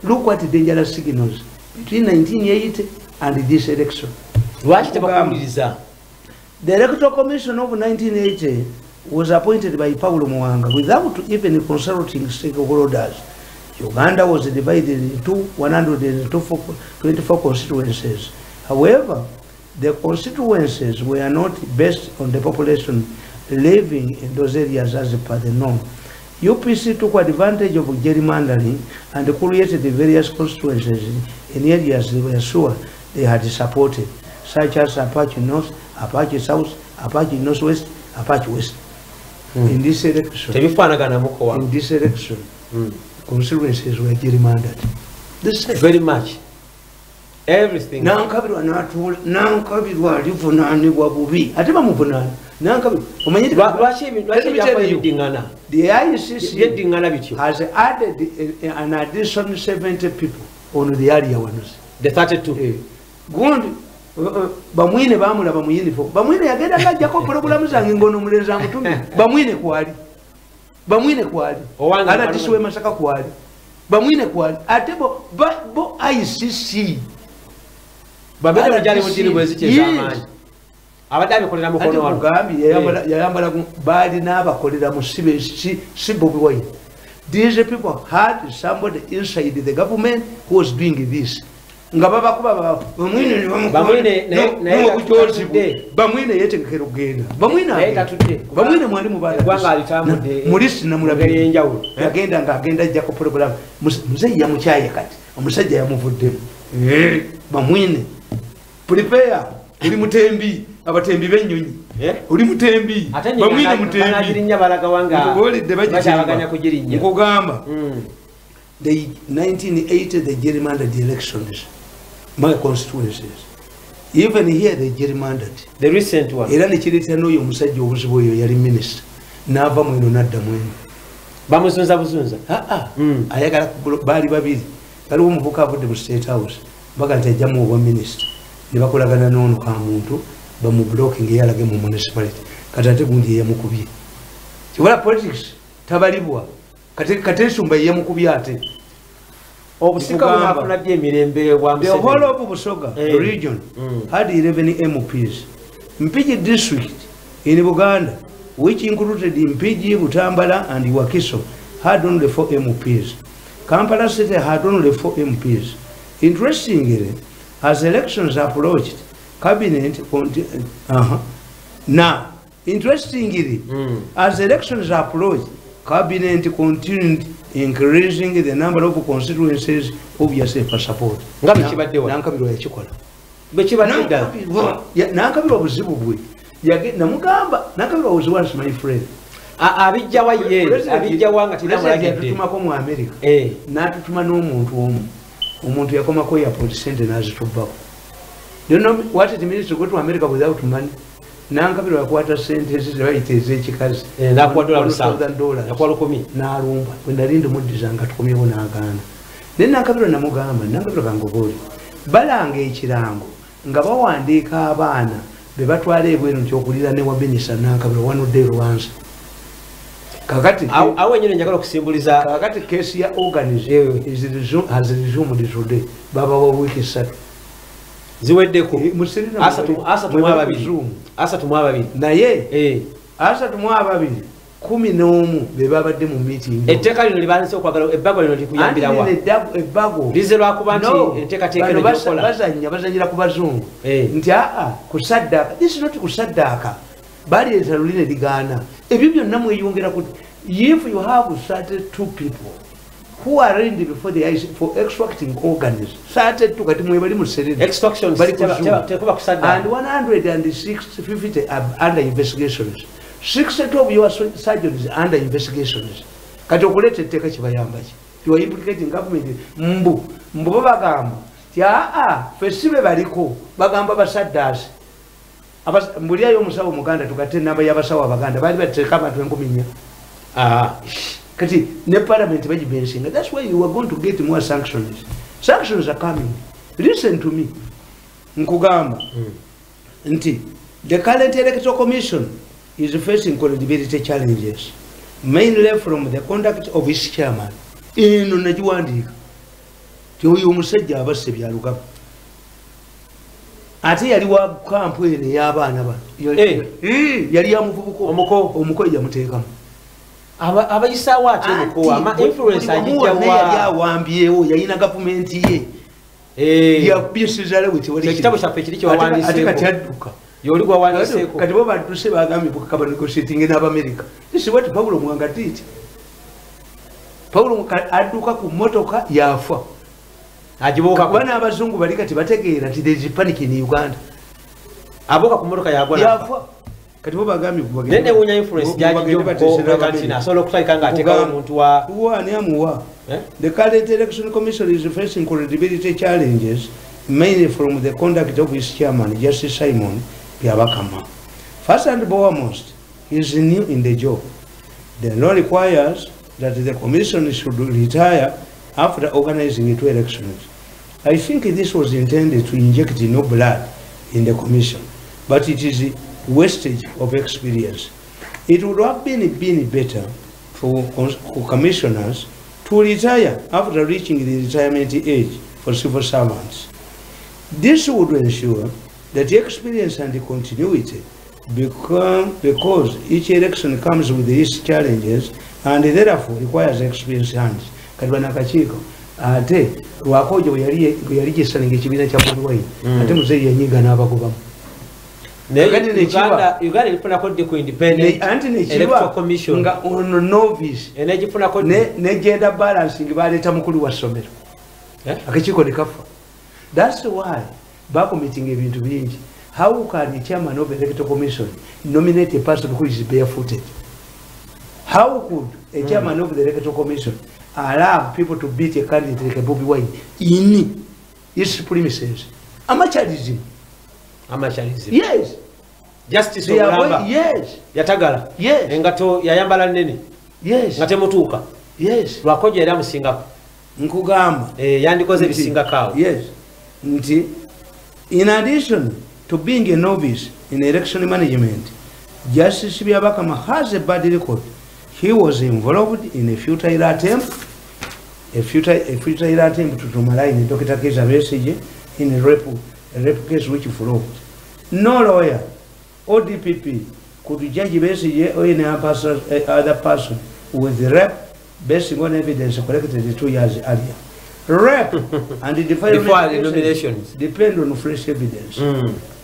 Look what dangerous signals between 1980 and this election. The Electoral Commission of 1980 was appointed by Paulo Muanga without even consulting stakeholders. Uganda was divided into 124 constituencies. However, the constituencies were not based on the population living in those areas as per the norm. UPC took advantage of gerrymandering and created the various constituencies in areas they were sure they had supported, such as Apache North, Apache South, Apache Northwest, Apache West. In this election, constituencies were gerrymandered. Very much. Everything. The ICC has added an additional 70 people on the area ones. The 32. Bamwine bamulaba mu uniform. Bamwine yagenda ngajjako program zange ngono mulenzi amutumi. Bamwine kwali. Bamwine kwali. Ala tisiwe masaka kwali. Bamwine kwali. Atebo bo ICC. Babera jali mutiri bwezike zamani. Abadabi kolera mukono wano. Mugambi yayambala bali n'abakolera mu Bobi Wine. These people had somebody inside the government who was doing this. Ngababa kuba bamwine yetegekera kugenda bamwine mwali mubala mulisi namulabye yagenda ngagenda ajja ku program muzeyi yamuchaye kati omusajja yamuvuddemu bamwine prepare uli mutembi abatembi b'ennyonyi uli mutembi bamwine mutembi bolidde bajja kugamba the 1980 the gerrymandered the elections. My constituencies. Even here they gerrymandered. The recent one. Era nekireta n'oyo omusajja obuzibu oyo yali minister. N'ava mweno n'adda mweno. Bamuzunza buzunza. Ayagala baali babiri. Waliwo omuvuka avudde mu State House. Baga nti ajjamu obwa minister. Ne bakolagana n'ono ka muntu bamublocking eyalage mu municipality. Kati ate gundi yamukubye. Kiwala politics tabalibwa. Kati ensumba yamukubye ate. The whole of Busoga region had 11 MPs. Mpigi district in Buganda, which included Mpigi, Butambala and Iwakiso, had only 4 MPs. Kampala City had only 4 MPs. Interestingly, as elections approached, cabinet as elections approached, cabinet continued increasing the number of constituencies obviously for support. Nankabirwa yakikola. Nankabirwa obuzibu bwe. Namugamba Nankabirwa was once my friend. Abijjawa ye, abijjawa nga tinamulagidde. Tutumako mu America. N'atutuma n'omuntu omu. Omuntu yakomako airport sente n'azitubbako. Do you know what it means to go to America without money? Nankabirwa yakwata sente ezibayita ez'ekikazi $1,000 n'alumba bwe nali ndimuddiza nga tukomyewo n'agaana naye Nankabirwa namugamba Nankabirwa kangogooli balanga ekirango nga bawandiika abaana be batwala ebweru nti okulira ne wa minisita Nankabirwa wanudde Rwanza kakati awo enyine njagala okusimbuliza kakati keesi ya organism has resumed today babawa wiiki 3 ziweddeko asatu mu ababiri naye asatu mu ababiri 11 be babadde mu meeting. Etteeka lino libanze okwagala ebbago lino likuyambirawa. Ebbago lize lwakuba nti enteekateeka eno gikola bazannyira ku bazungu nti kusaddaaka. This is not kusaddaaka. Baleeta lulina ligaana ebyo byonna mweyongera ku if you have 32 people who are ready before the eyes for extracting organs, started to get extraction, and 150 are under investigations. 60 of your surgeons under investigations. Kati okuleta etteeka kibayamba ki? You are implicating government. Mbu bagamba ffe sibe baliko bagamba basaddaasi mbuliayo omusawo muganda tugatte enamba y'abasawo abaganda baali bateeka abantu 4,000. Kati ne parliament bagibensinga. That's why you are going to get more sanctions. Sanctions are coming. Listen to me. Nkugamba nti the current electoral commission is facing credibility challenges, mainly from the conduct of its chairman. Ino nagiwandiika ti oyo omusajja abasse byalugaba ate yali wa kampu eno ey'abaana bano yali yamuvubuka omuko yamuteekamu abayisaawo ate ama influence yali awambyewo yalina gavumenti ye yabyesizale ekitabo kyaffe kiri kyewawandiseeko kati adduka yoli gwawandiseeko kati bo badduse bagambye bukakaba negotiating n'Abamerika. This is what Paulo Mwanga did. Paulo adduka ku motoka yafa ajiboka kubana abazungu bali kati bategeera ti there is panic in Uganda. Aboka ku motoka yafa kati bo bagambye kubagenda nene unya influence jaji ko kati na solo kutaikanga ateka omuntu wa ani amuwa. The current election commission is facing credibility challenges, mainly from the conduct of his chairman, Justice Simon Byabakama. First and foremost, he is new in the job. The law requires that the commission should retire after organizing 2 elections. I think this was intended to inject no blood in the commission, but it is a wastage of experience. It would have been better for commissioners to retire after reaching the retirement age for civil servants. This would ensure that experience and continuity because each election comes with its challenges and therefore requires experienced hands. Kadwana kachiiko ate lwakojo bwe yali gyesaninga ekibiina kya Bobi Wine ate muzeeyi yanyiga n'abakubamu. Uganda ilifuna kodi ku independent electoral commission nga ono novice enejifuna kodi ne gender balancing baleeta mukulu wa ssomero akakiiko ne kafa. That's why bakomiting ebintu bingi. How can the chairman of the electoral commission nominate a person who is barefooted? How could a chairman of the electoral commission allow people to beat a candidate like Bobi Wine in his premises? Amateurism. Yes. Justice Olamba. Yes. Yatagala. Yes. Engato yayambala nene. Yes. Ngate mutuuka. Yes. Lwakojo era musingako. Nkugamba. Yandikoze bisinga kawo. Yes. Nti in addition to being a novice in election management, Justice Byabakama has a bad record. He was involved in a futile attempt to malign Dr. Kizza Besigye in a rape case which followed. No lawyer or DPP could judge Besigye or any other person with the rape based on evidence collected 2 years earlier. Rape and the nominations depend on fresh evidence.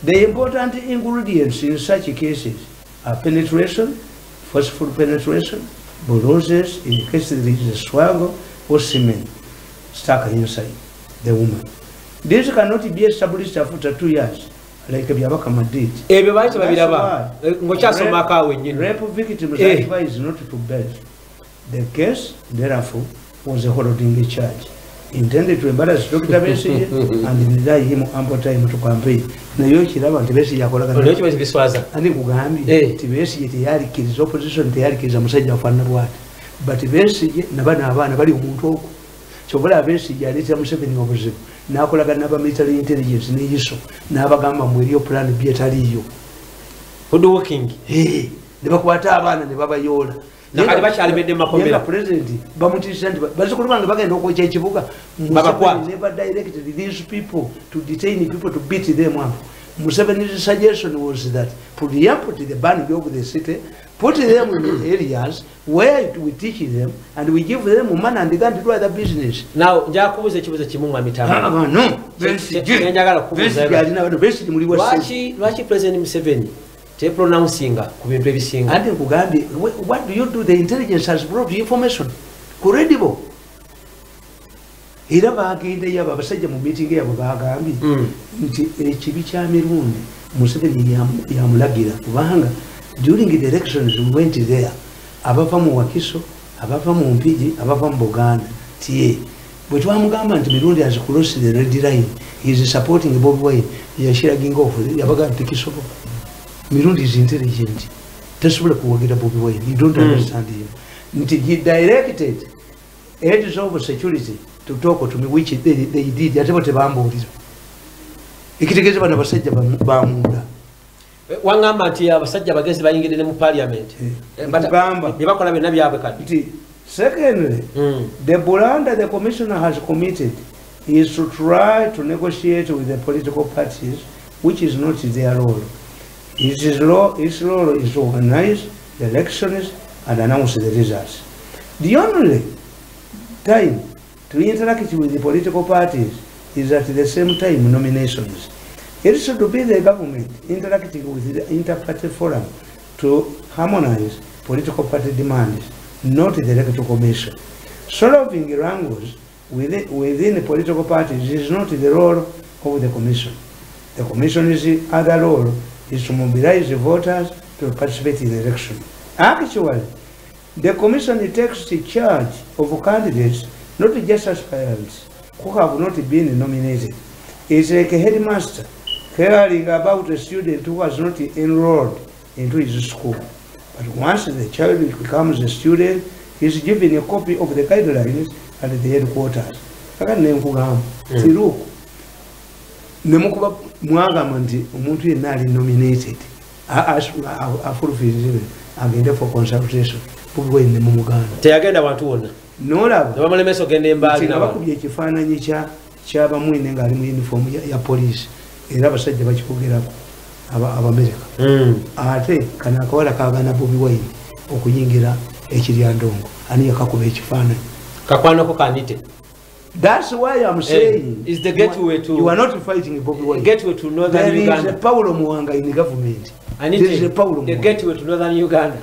The important ingredients in such cases are penetration, forceful penetration, bruises in case there is a swaggle or semen stuck inside the woman. This cannot be established after 2 years, like Byabakama did. Rape victims are advised not to bet. The case, therefore, was a holding charge intended to embarrass Dr. Besigye and deny him ample time to campaign. Nayo kiraba nti Besigye yakolaga n'ekyo biswaza ani kugambye nti Besigye teyalikkiriza opposition teyalikkiriza musajja afaanana bw'ati but Besigye nabana abaana bali omuntu ogwo kyobola Besigye aleetera Museveni obuzibu n'akolagana n'aba military intelligence ne ISO n'abagamba mu eriyo plan B etaliiyo woodworking ne bakwata abaana ne babayoola nakati bakyalibedde makomera president bamutiisa nti bazikulu bange bagenda okwokya ekibuga never directed these people to detain people to beat them up. Museveni's suggestion was that preempt the banning of the city, put them in areas where we teach them and we give them money and they can do other business. Now njakubuza ekibuzo kimu mwa mitano. No. Njagala kubuza. Lwaki President Museveni pronouncing ku bintu ebisinga? Ate kugambye, what do you do? The intelligence has brought information credible. Era bagende yaba abasajja mu meeting yabo bagambye nti ekibi kya mirundi Museveni yamulagira kubanga during the elections we went there abava mu Wakiso abava mu Mpigi abava mu Buganda tie bwe twamugamba nti Mirundi has crossed the red line, he is supporting Bobi Wine, yashira gingo yabaga ntikisobo. Mirundi is intelligent, tasobola kuwagira Bobi Wine, you don't understand him. Nti he directed heads of security to talk to me, which they did. Yatebo tebambulira ikitegeze bana basajja bamunda wangamba nti abasajja bagezi bayingirire mu parliament bagamba bibakola bina byabwe kati. Secondly, the blunder the commissioner has committed is to try to negotiate with the political parties, which is not their role. Its role is to organize the elections and announce the results. The only time to interact with the political parties is at the same time nominations. It should be the government interacting with the inter-party forum to harmonize political party demands, not the electoral commission. Solving wrangles within the political parties is not the role of the commission. The commission's other role is to mobilize the voters to participate in the election. Actually, the commission takes the charge of candidates, not just aspirants who have not been nominated. It's like a headmaster caring about a student who was not enrolled into his school. But once the child becomes a student, he is given a copy of the guidelines at the headquarters. Nemukuba mwagamba nti omuntu yenna ali nominated afulufizibwe agende for consultation Bobi Wine mu Muganda teyagenda bantu wonna nolaba tebamalemeso genda embaali bakubye ekifaananyi ky'abamwine ng'ali mu uniform ya police era abasajja bakikogerako Abamerika ate kana akawala kaagana Bobi Wine okuyingira ekiryandongo ani yakakuba ekifaananyi kakwanako kanite. That's why I'm saying is the gateway to you are not fighting Bobi Wine. Gateway to northern Uganda. There is a Paulo Muwanga in the government. There is a Paulo the gateway to northern Uganda.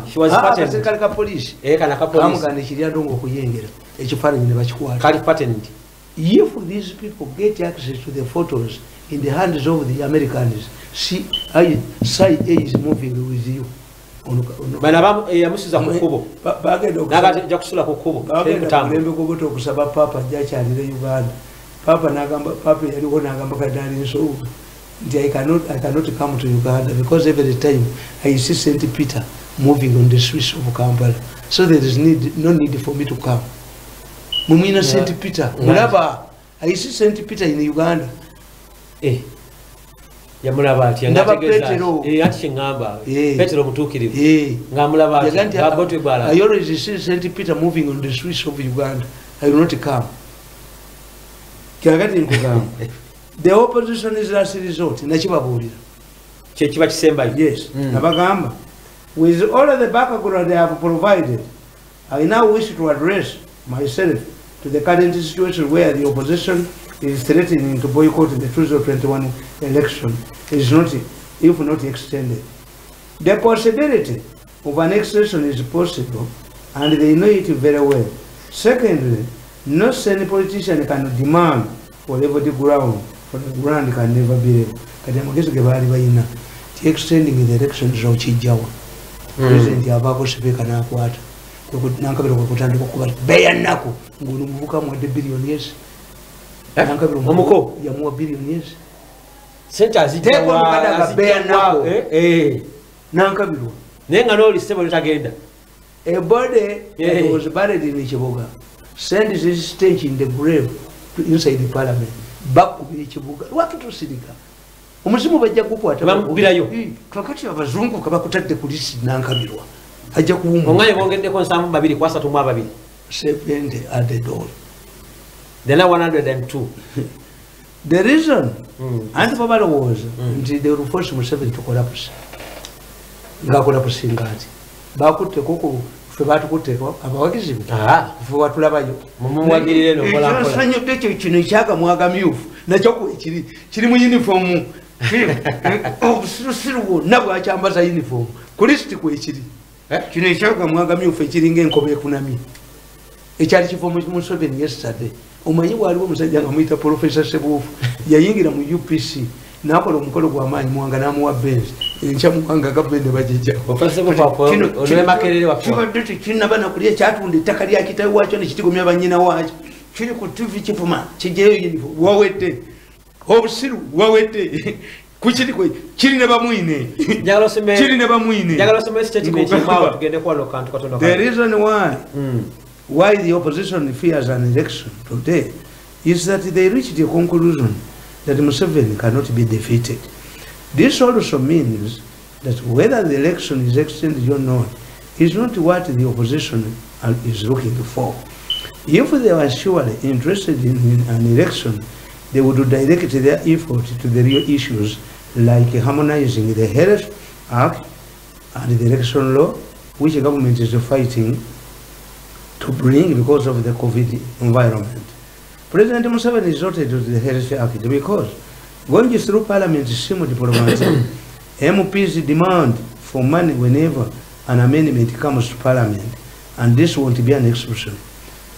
She was patented. Kalika police. Kana police. Amuganda kiryandongo okuyengera ekifaananyi ne bakikwata. Kali patented. If these people get access to the photos in the hands of the Americans, see, side A is moving with you. Bana yamusiza ku kubo nagaja kusula ku kubo bagembe kubuto okusaba papa jakyalire Uganda papa yaliwo nagamba kadali nso nti I cannot come to Uganda because every time I see St. Peter moving on the streets of Kampala, so there is no need for me to come. Mumina St. Peter mulaba I see St. Peter in Uganda yamulaba ati ati ngamba Petero mutukirivu ngamulaba ati abotwe bala I always see St. Peter moving on the streets of Uganda. I will not come. Kyagati nkugamba the opposition is last resort nakibabulira kyekiba kisemba. Yes nabagamba with all of the background they have provided, I now wish to address myself to the current situation where the opposition is threatening to boycott the 2021 election is not, if not extended. The possibility of an extension is possible, and they know it very well. Secondly, no any politician can demand for the ground, for the ground can never be able. Extending the elections of Chijawa. President Yabako Speaker Nakwata. Nankabiro kutandika kuba beyanako ngulu muvuka mu billionaires nankabiro omuko ya mu billionaires sente azijjawa beyanako nankabiro nenga no lisebo litagenda a body that was buried in Kibuga sent his stage in the grave to inside the parliament back to Kibuga wakitusirika omuzimu bajja kukwata bamubirayo kakati abazungu kabakutadde kulisi nankabirwa ajja kuwumba ongaye bongeddeko nsamu babiri kwa 3 mu ababiri 70 at the door then 102 the reason and for balo was nti they will force Museveni to collapse ngakula kusingati bakutte koko fe batukutte abawagizibu fe watulabayo mumwagirire no kola kola sanyo tekyo kino kyaka mwagamyufu nakyo kiri mu uniform sirusiru nabo akyambaza uniform kulisti kwekiri kino ekyaka mwagamyufu ekiringa enkobe ekunami ekyali kifo mu Museveni yesterday omanyi waliwo omusajja nga muyita Professor Sebufu yayingira mu UPC nakola omukolo gw'amaanyi Mwanga n'amuwa Benz enkyamuwanga gavumenti bagijjakibadde tekinabana kulya kyatunda ettaka lya kitawe waakyo nekitigomya banyina waakyo kiri ku tv kifuma kijeyo wawedde obusiru wawedde kiri ne bamwine kiri ne bamwine. The reason why the opposition fears an election today is that they reached a conclusion that Museveni cannot be defeated. This also means that whether the election is extended or not is not what the opposition is looking for. If they were surely interested in an election, they would direct their effort to the real issues like harmonizing the Health Act and the election law, which the government is fighting to bring because of the COVID environment. President Museveni resorted to the Health Act because going through Parliament seemed problematic. MPs demand for money whenever an amendment comes to Parliament, and this won't be an exception.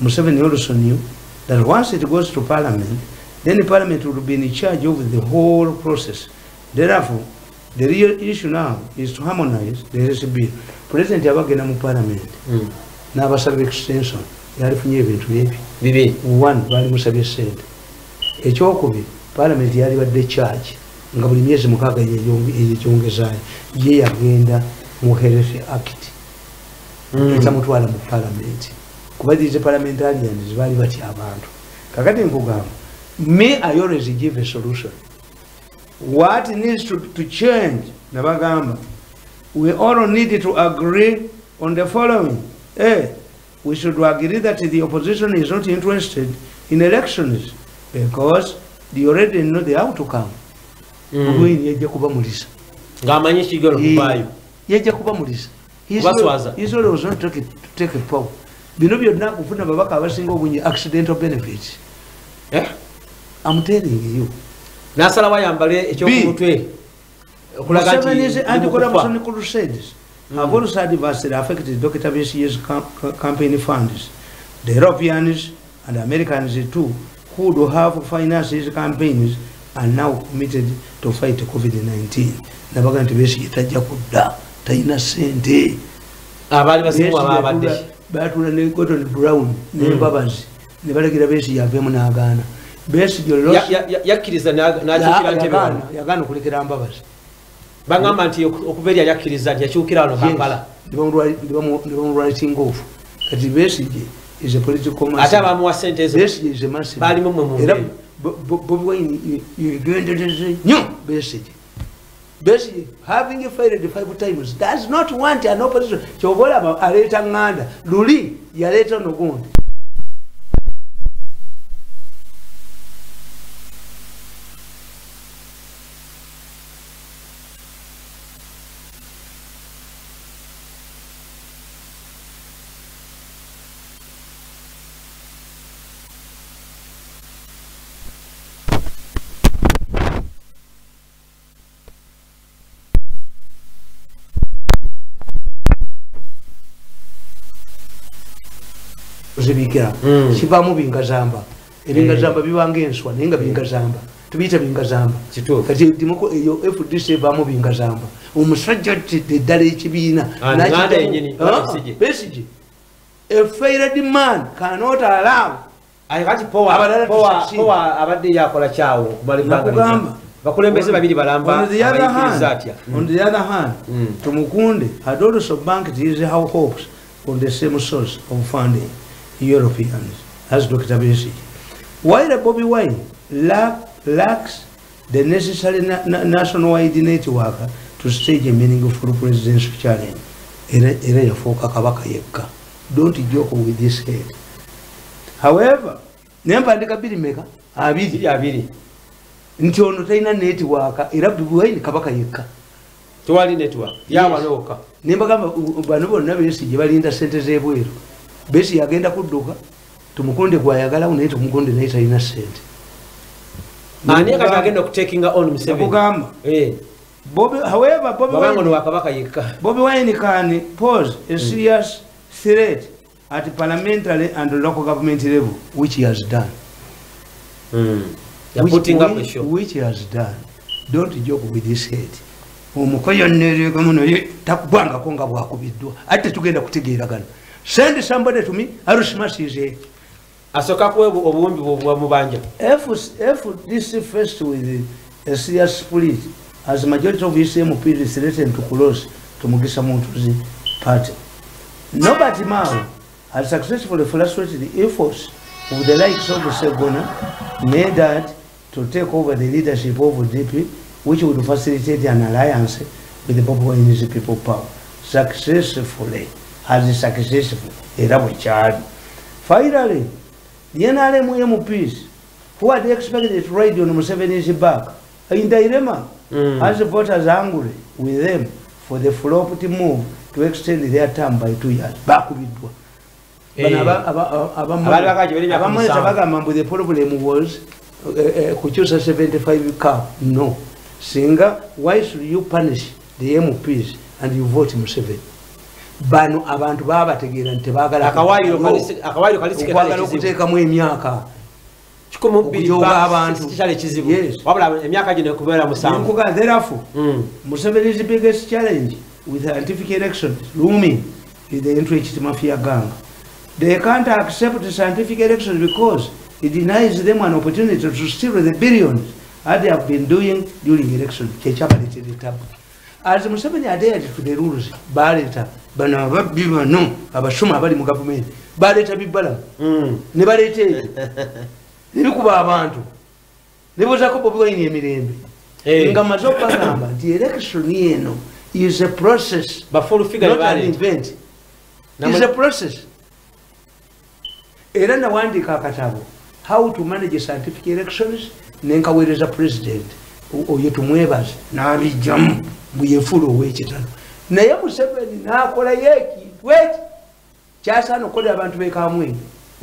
Museveni also knew that once it goes to Parliament, then the Parliament will be in charge of the whole process. Therefore, the real issue now is to harmonize the health bill. President yabagenda mu Parliament n'abasaba extension yalifunye ebintu ebi one bali musabye ssente. Ekyokubiri Parliament yali badde charge nga buli myezi 6 ekyongezaayo ye yagenda mu Health Act ekyamutwala mu Parliament kuba these parliamentarians bali batya abantu. Kakati nkugamba, me I always give a solution. What needs to change, Nabagamba, we all need to agree on the following. We should agree that the opposition is not interested in elections because they already know the outcome. Israel was not to take a power. Accidental benefits. I'm telling you. Nasala wayambale ekyokumutwe okulaga nti anti-corruption crusades have also adversely affected Dr. Besie's campaign funds. The Europeans and Americans too, who do have financed his campaigns, are now committed to fight COVID-19. Nabaga nti Besigye tajja kudda talina ssente. Abali basimu ababadde batula ne Gordon Brown ne Mbabazi ne balagira Besigye aveemu n'agaana. Yakkiriza n'akyukira Ntebe yagaana okulekera Mbabazi. Bagamba nti okubeera yakkiriza yakyukira wano Kampala. Ne bamulwriting off. Kati Besigye is a political man. Ate abamuwa ssente ezo Besigye is a massive. Baalimu mwe mu era Bobi Wine yegendereze nnyo Besigye. Besigye having failed 5 times does not want an opposition. Kyobola aleeta nganda luli yaleeta nogundi. Zibikira kibamu bingazamba ebingazamba bibanga enswa nenga bingazamba tubiyita bingazamba kati dimoko eyo FDC bamu bingazamba omusajja ddala ekibiina Besigye a failed man cannot allow kati powa abadde yakola kyawo kumalibanga bakulembeze babiri balamba abayikiriza atya. On the other hand, Tumukunde had also banked his hopes on the same source of funding, Europeans, as Dr. Besigye. While Bobi Wine lacks the necessary nationwide network to stage a meaningful presidential challenge, don't joke with this head. However, nempandika birimeka abiri nti ono talina network era Bobi Wine kabaka yekka tewali network yawaloka nembagamba bano bonna Besigye balinda ssente z'ebweru. Besigye agenda kudduka Tumukunde gwayagala naye Tumukunde naye talina ssente. Ani kati agenda okutakinga on Museveni kugamba however Bobi Wine can pose a serious threat at parliamentary and local government level, which he has done. Putting up a show. Which he has done. Don't joke with this head. omukoyo nerega muno takubwangako nga bwakubiddwa ate tugenda kutegeeragana. Send somebody to me, Arushmas is here. Asoka kuwe obuwumbi bwa mubanja. If this first with a serious split, as majority of his MPs is threatened to close to Mugisa Muntuzi party. Nobody Mao has successfully frustrated the efforts of the likes of Segona made that to take over the leadership of DP, which would facilitate an alliance with the Bobo and his people power. Successfully. As successful. Finally, the NRM MPs who had expected to ride on Museveni's back are in dilemma as the voters are angry with them for the floppy move to extend their term by 2 years. Back with the problem was who chose a 75 car. No. Singer, why should you punish the MPs and you vote Museveni? Bano abantu baba tegera ntebagala akawayiro okuteekamu emyaka okujoga abantu kichale kizibu wabula emyaka gino kubeera musanvu. Therefore, Museveni's biggest challenge with scientific elections looming is the entrenched mafia gang. They can't accept the scientific elections because it denies them an opportunity to steal the billions as they have been doing during elections. As Museveni adhered to the rules, Baleta, Banava Bivano, Abashuma Badi Mugapume, Baleta Bibala, Nebalete, Nikuba Bantu, there was a couple of Yemirimbi. Ngamazopa Namba, the election is a process, but full figure not an event. It's a process. Erana Wandi Kakatabo, how to manage scientific elections, Nenka is a president, or you to Muevas, Navi Jam. Buyefulu wekitano naye Museveni nakola yeki wait kyasa nokola abantu bekamwe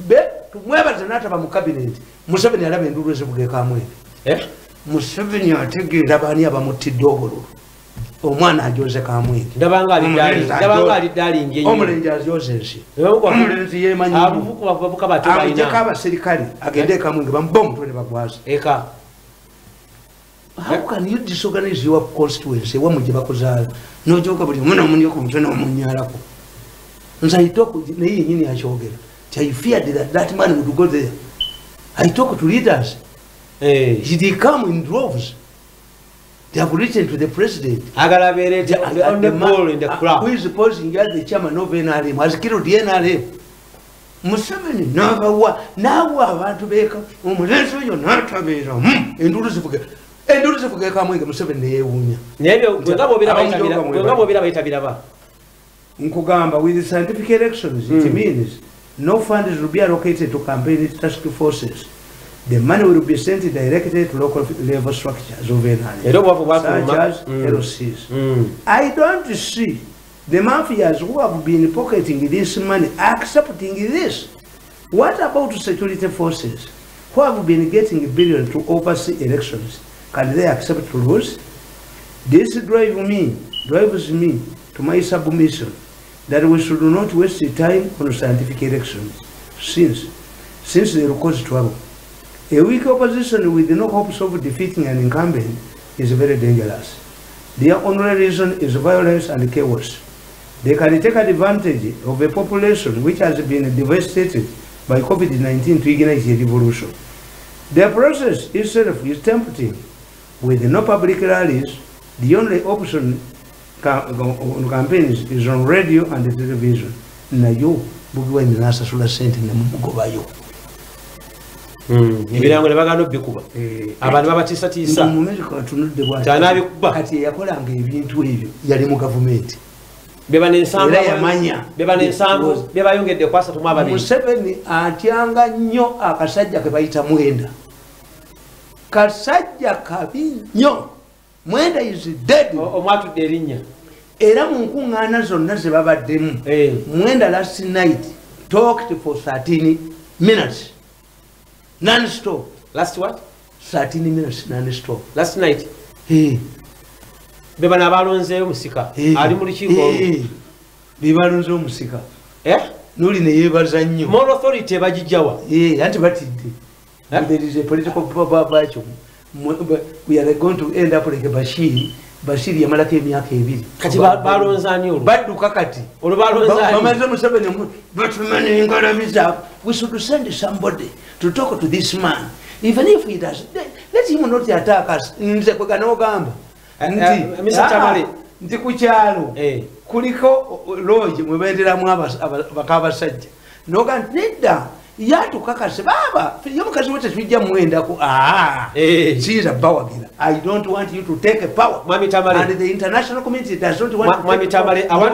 be tumwebaza nataba mu cabinet Museveni alaba enduru ezibugekamwe Museveni ategeera bani abamutidde obululu omwana ajoze kamwe ndabanga ali dalingi enyo omulenje ajoze nsi omulenje yemanyi abuvuku bavuka batubayina abujeka abaserikale agende kamwe bambom twene bagwaza eka. How can you disorganize your constituency? What would you have no joke about you? I talk with I feared that that man would go there. I talk to leaders. They come in droves. They have written to the president. On the ball in the crowd. Who is supposing the chairman of NRM has killed the NRM? Museveni now I want to make you're not a better. Enduru zifugeka mwenge Museveni yewunya nebyo ngabo birabayita ba nkugamba with the scientific elections it means no funds will be allocated to campaign task forces. The money will be sent directly to local level structures of NRM such as LCs. I don't see the mafias who have been pocketing this money accepting this. What about security forces who have been getting billions to oversee elections? Can they accept rules? This drives me to my submission that we should not waste time on scientific elections since they will cause trouble. A weak opposition with no hopes of defeating an incumbent is very dangerous. Their only reason is violence and chaos. They can take advantage of a population which has been devastated by COVID-19 to ignite a revolution. The process itself is tempting. With no public rallies, the only option on campaigns is on radio and television. Nayo bugwe nasa sula sente na mugobayo. Ibirango lebagano bikuba. Abantu babatisa tisa. Mumezi kwa tunudde bwa. Tana bikuba. Kati yakolanga ebintu ebyo yali mu government. Beba n'ensamba yamanya. Beba n'ensambu beba yongedde kwasa tumwa babiri. Museveni atyanga nnyo akasajja ke bayita Mwenda. Kasajja kabi nnyo. Mwenda is dead. Omwatudde erinnya. Era mu nkuŋŋaana zonna ze babaddemu. Mwenda last night talked for 13 minutes. Non-stop. Last what? 13 minutes non-stop. Last night? Beba n'abalonzeeyo musika. Ali mu lukiiko. Bebalonzeeyo musika. Noli ne yeebaza nnyo. More authority bagijjawa. Anti batidde. There is a political problem. We are going to end up like Bashir. Bashir yamalako emyaka 2 kati balonzani olwo badduka kati olwo balonzani bamaze Museveni batumane ngalabiza. We should send somebody to talk to this man even if he does let him not attack us. Nze kwegana ogamba Mr. Tamale nti kukyalo kuliko lodge mwebenderamu abakabasajja noga nedda yatukakase baba yomukazi wote tujja mwenda ku chiza bawagira. I don't want you to take a power. Mami Tamale and the international community does not want Mami Tamale I want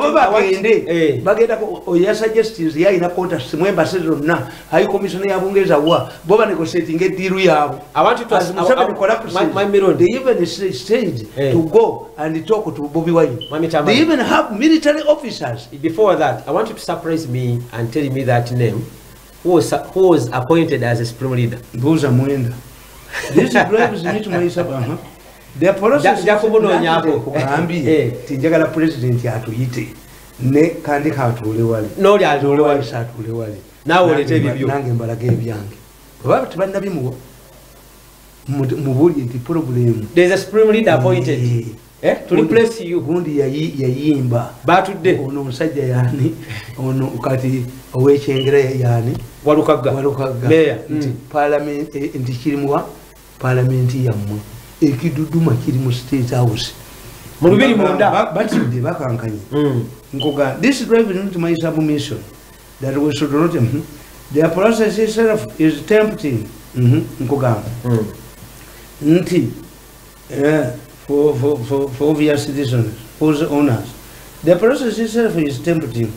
bagenda ko oya suggestions ya ina contest mwemba season na high commission ya Bungereza wa boba negotiating a deal yabo. I want you to ask my Mirondi. They even said to go and talk to Bobby Wine. Mami Tamale they even have military officers. Before that I want you to surprise me and tell me that name. Who was appointed as a supreme leader? Mbuza Mwenda. This drives me to myself. The process tinjagala president atuyite ne kandi katule wali. No li atule wali satule wali. Nawe olete bibyo. Nange mbalaga ebyange. Baba tibanda bimuwa. Mubuli nti problem. There is a supreme leader appointed. To replace you. Gundi yayimba. Batudde. Ono musajja yani. Ono ukati owechengere yani. Walukaga. Meya. Parliament nti kirimuwa parliament yammwe. Ekiduduma kiri mu State House. Mulubiri munda. Batudde bakankanye. Nkoga this drive into my submission that we should not the process itself is tempting. Nkoga. Nti for obvious citizens, for the owners. The process itself is tempting.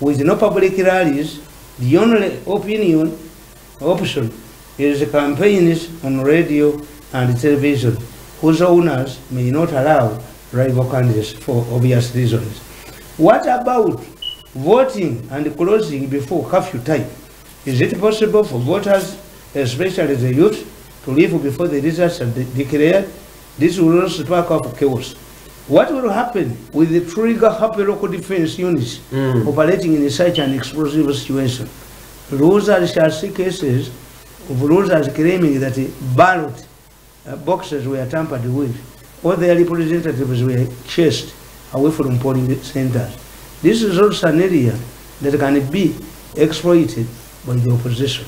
With no public rallies, the only option is campaigns on radio and television, whose owners may not allow rival candidates for obvious reasons. What about voting and closing before curfew time? Is it possible for voters, especially the youth, to leave before the results are declared? This will also spark up chaos. What will happen with the trigger happy local defense units operating in such an explosive situation? Losers shall see cases of losers claiming that ballot boxes were tampered with, or their representatives were chased away from polling centers. This is also an area that can be exploited by the opposition.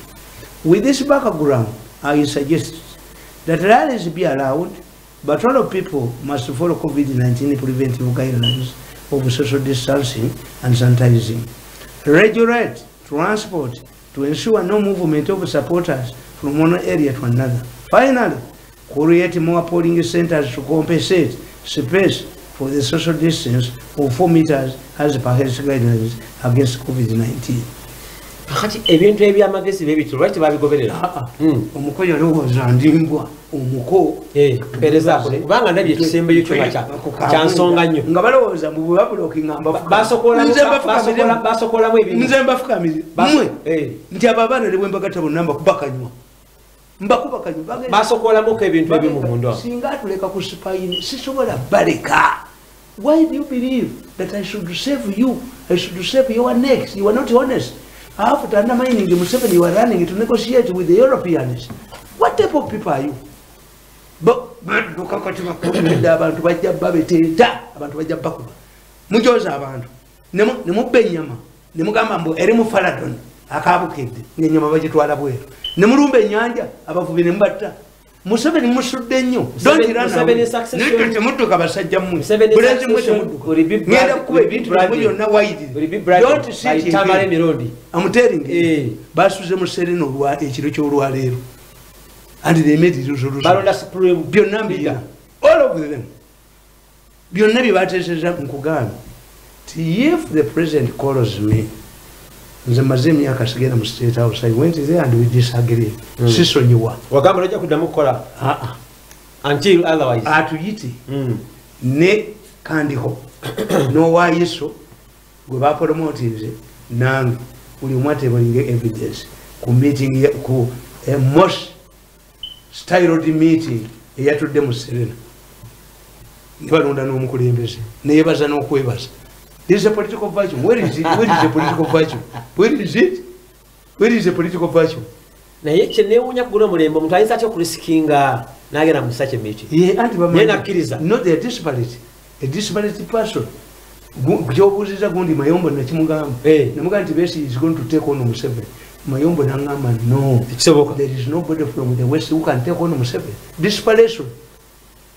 With this background, I suggest that rallies be allowed, but all people must follow COVID-19 preventive guidelines of social distancing and sanitizing. Regulate transport to ensure no movement of supporters from one area to another. Finally, create more polling centers to compensate space for the social distance of 4 meters as per health guidelines against COVID-19. Kati ebintu ebyamagezi bebito lwaki babigoberera omuko yalowooza ndimbwa omuko pereza akole kubanga ndabye ekisembe ekyo kyansonga nnyo nga balowooza mu bwabulooki ngamba basokolamu ebintu nze mbafukamire mmwe nti abo abaana ne bwe mbagata bonna mbakubakanywa basokolamuko ebintu ebimu munda singa atuleka ku sipayini sisobola baleka. Why do you believe that I should save you? I should save your necks. You are not honest. After undermining Museveni, you are running to negotiate with the Europeans. What type of people are you? Abantu bajja babeteta abantu bajja bakuba mujoza abantu ne mubbe ennyama ne mugamba mbu eri mu Faradon akabukedde ng'ennyama bagitwala bweru ne mulumba ennyanja abavubi ne mubatta. Museveni musudde nnyo temudduka basajja mmwe bulenzi mwe temudduka ngenda kukuba ebintu bimwe byonna wayiririre amuteringi basuze mu Serena ekiro ky'olwaleero and they made it byonna mbirina all of them byonna bye bateeseza nkugamba ti if the president calls me nze maze emyaka sigenda mu State House I went there and we disagree sisonyiwa wagamba lojja kuddamu kukola until otherwise atuyite ne kandiho n'owaayeso gwe bapromotinze nange buli omu atebalinga evidence ku meeting ku most styled meeting eyatudde mu Serena ne balonda n'omukulembeze neyebaza n'okwebaza. This is a political virtue. Where is it? Where is the political virtue? Where is it? Where is the political virtue? Naye kyenewuunya kugula mulembe omuntu ayinza atya okuriskinga n'agenda mu such a meeting. Not they are disparate. a disparate person. Kyobuuziza gundi Mayombo nakimugamba. Namugamba nti Besigye is going to take on Museveni. Mayombo nangamba no. There is nobody from the West who can take on Museveni. Desperation.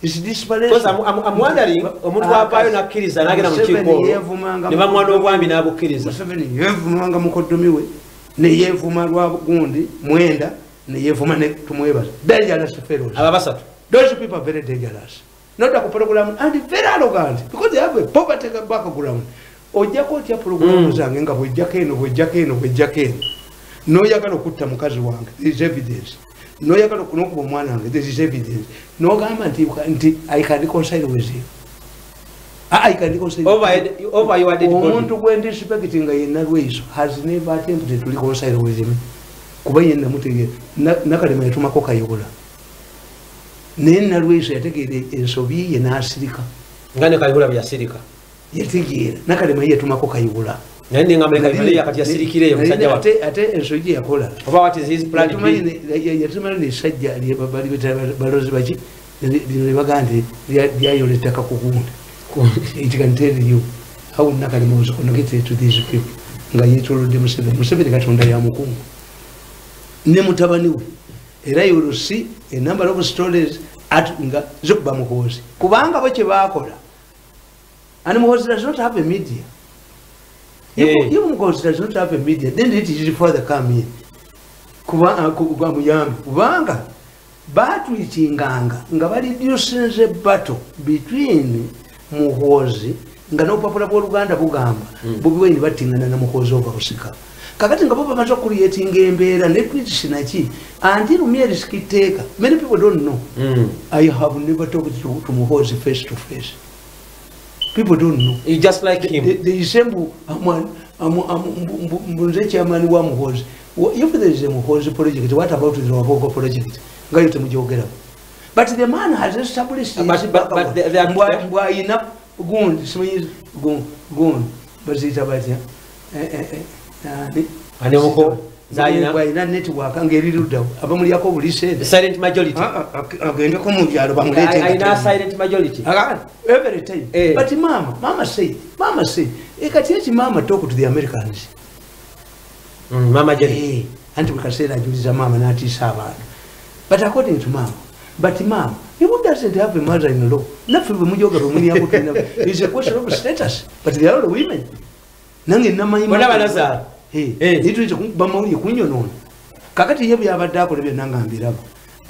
It's desperation. Because I'm wondering, omuntu wapayo nakkiriza nagenda mu kiiko. Ne bamwana obwami n'abukkiriza. Museveni yeevumanga mukoddomiwe ne yeevuma lwa gundi Mwenda ne yeevuma ne tumwebaza. Dangerous fellows. Aba basatu. Those people are very dangerous. Not a program and very arrogant because they have a poverty background. Ojako tia program zange nga bwejjakeno. No yakalo kutta mukazi wange. There is evidence. No yakalo kunokuba omwana wange. There is evidence. No gamba nti I can reconcile with you. I can reconcile over your dead body. Omuntu gwendisipecting nga yenna Lweyiso has never attempted to reconcile with him. Kuba yenna mutegere nakalema yatumako Kayihura. Nena Lweyiso yategeera ensobi ye n'asirika. Ngane Kayihura byasirika. Yategeera nakalema yatumako Kayihura. Naye ngamba Kayihura yakati yasirikireyo musajja wa. Ate ensobi yakola. Oba what is his plan? Yatumanye ne sajja bali balozi baki ne bagande lyayoleta kakugundi. It can tell you how nakalema was connected to these people. Nga yetolodde Museveni Katonda ya mukungu. Ne mutabani we. Era you will see a number of stories at Zukba Muhozi. Kubanga Bache Bakola. And Muhozi does not have a media. Even Muhozi does not have a media. Then it is further come in. Kubanga Batu Ichinganga. Ngabali duces a battle between Muhozi. Ngano Papa Uganda Bugamba. Bubu Bating and Muhozi over Osika. Kakati nga baba macho creating embeera ne twitishinachi until me risk taker. Many people don't know. I have never talked to Muhozi face to face. People don't know. You just like him. They resemble Mbunze chairman wa Muhozi. If there is a Muhozi project, what about the Wagogo project? Gaite mujogera. But the man has established but they are enough gun but it's about Anemoko Zaina network angeriruda abamuli yako bulise silent majority agende ko mu byalo bamulete aina silent majority every time but mama say ekati echi mama talk to the Americans mama Jerry anti mukasera ajuliza mama nati saba but according to mama he doesn't have a mother-in-law nafe mujoga rumuni yako tena is a question of status but they are all women nange namanyi bona banaza nituje bamawuli kunyonona kakati yebyo yabadde lebye nangambirabo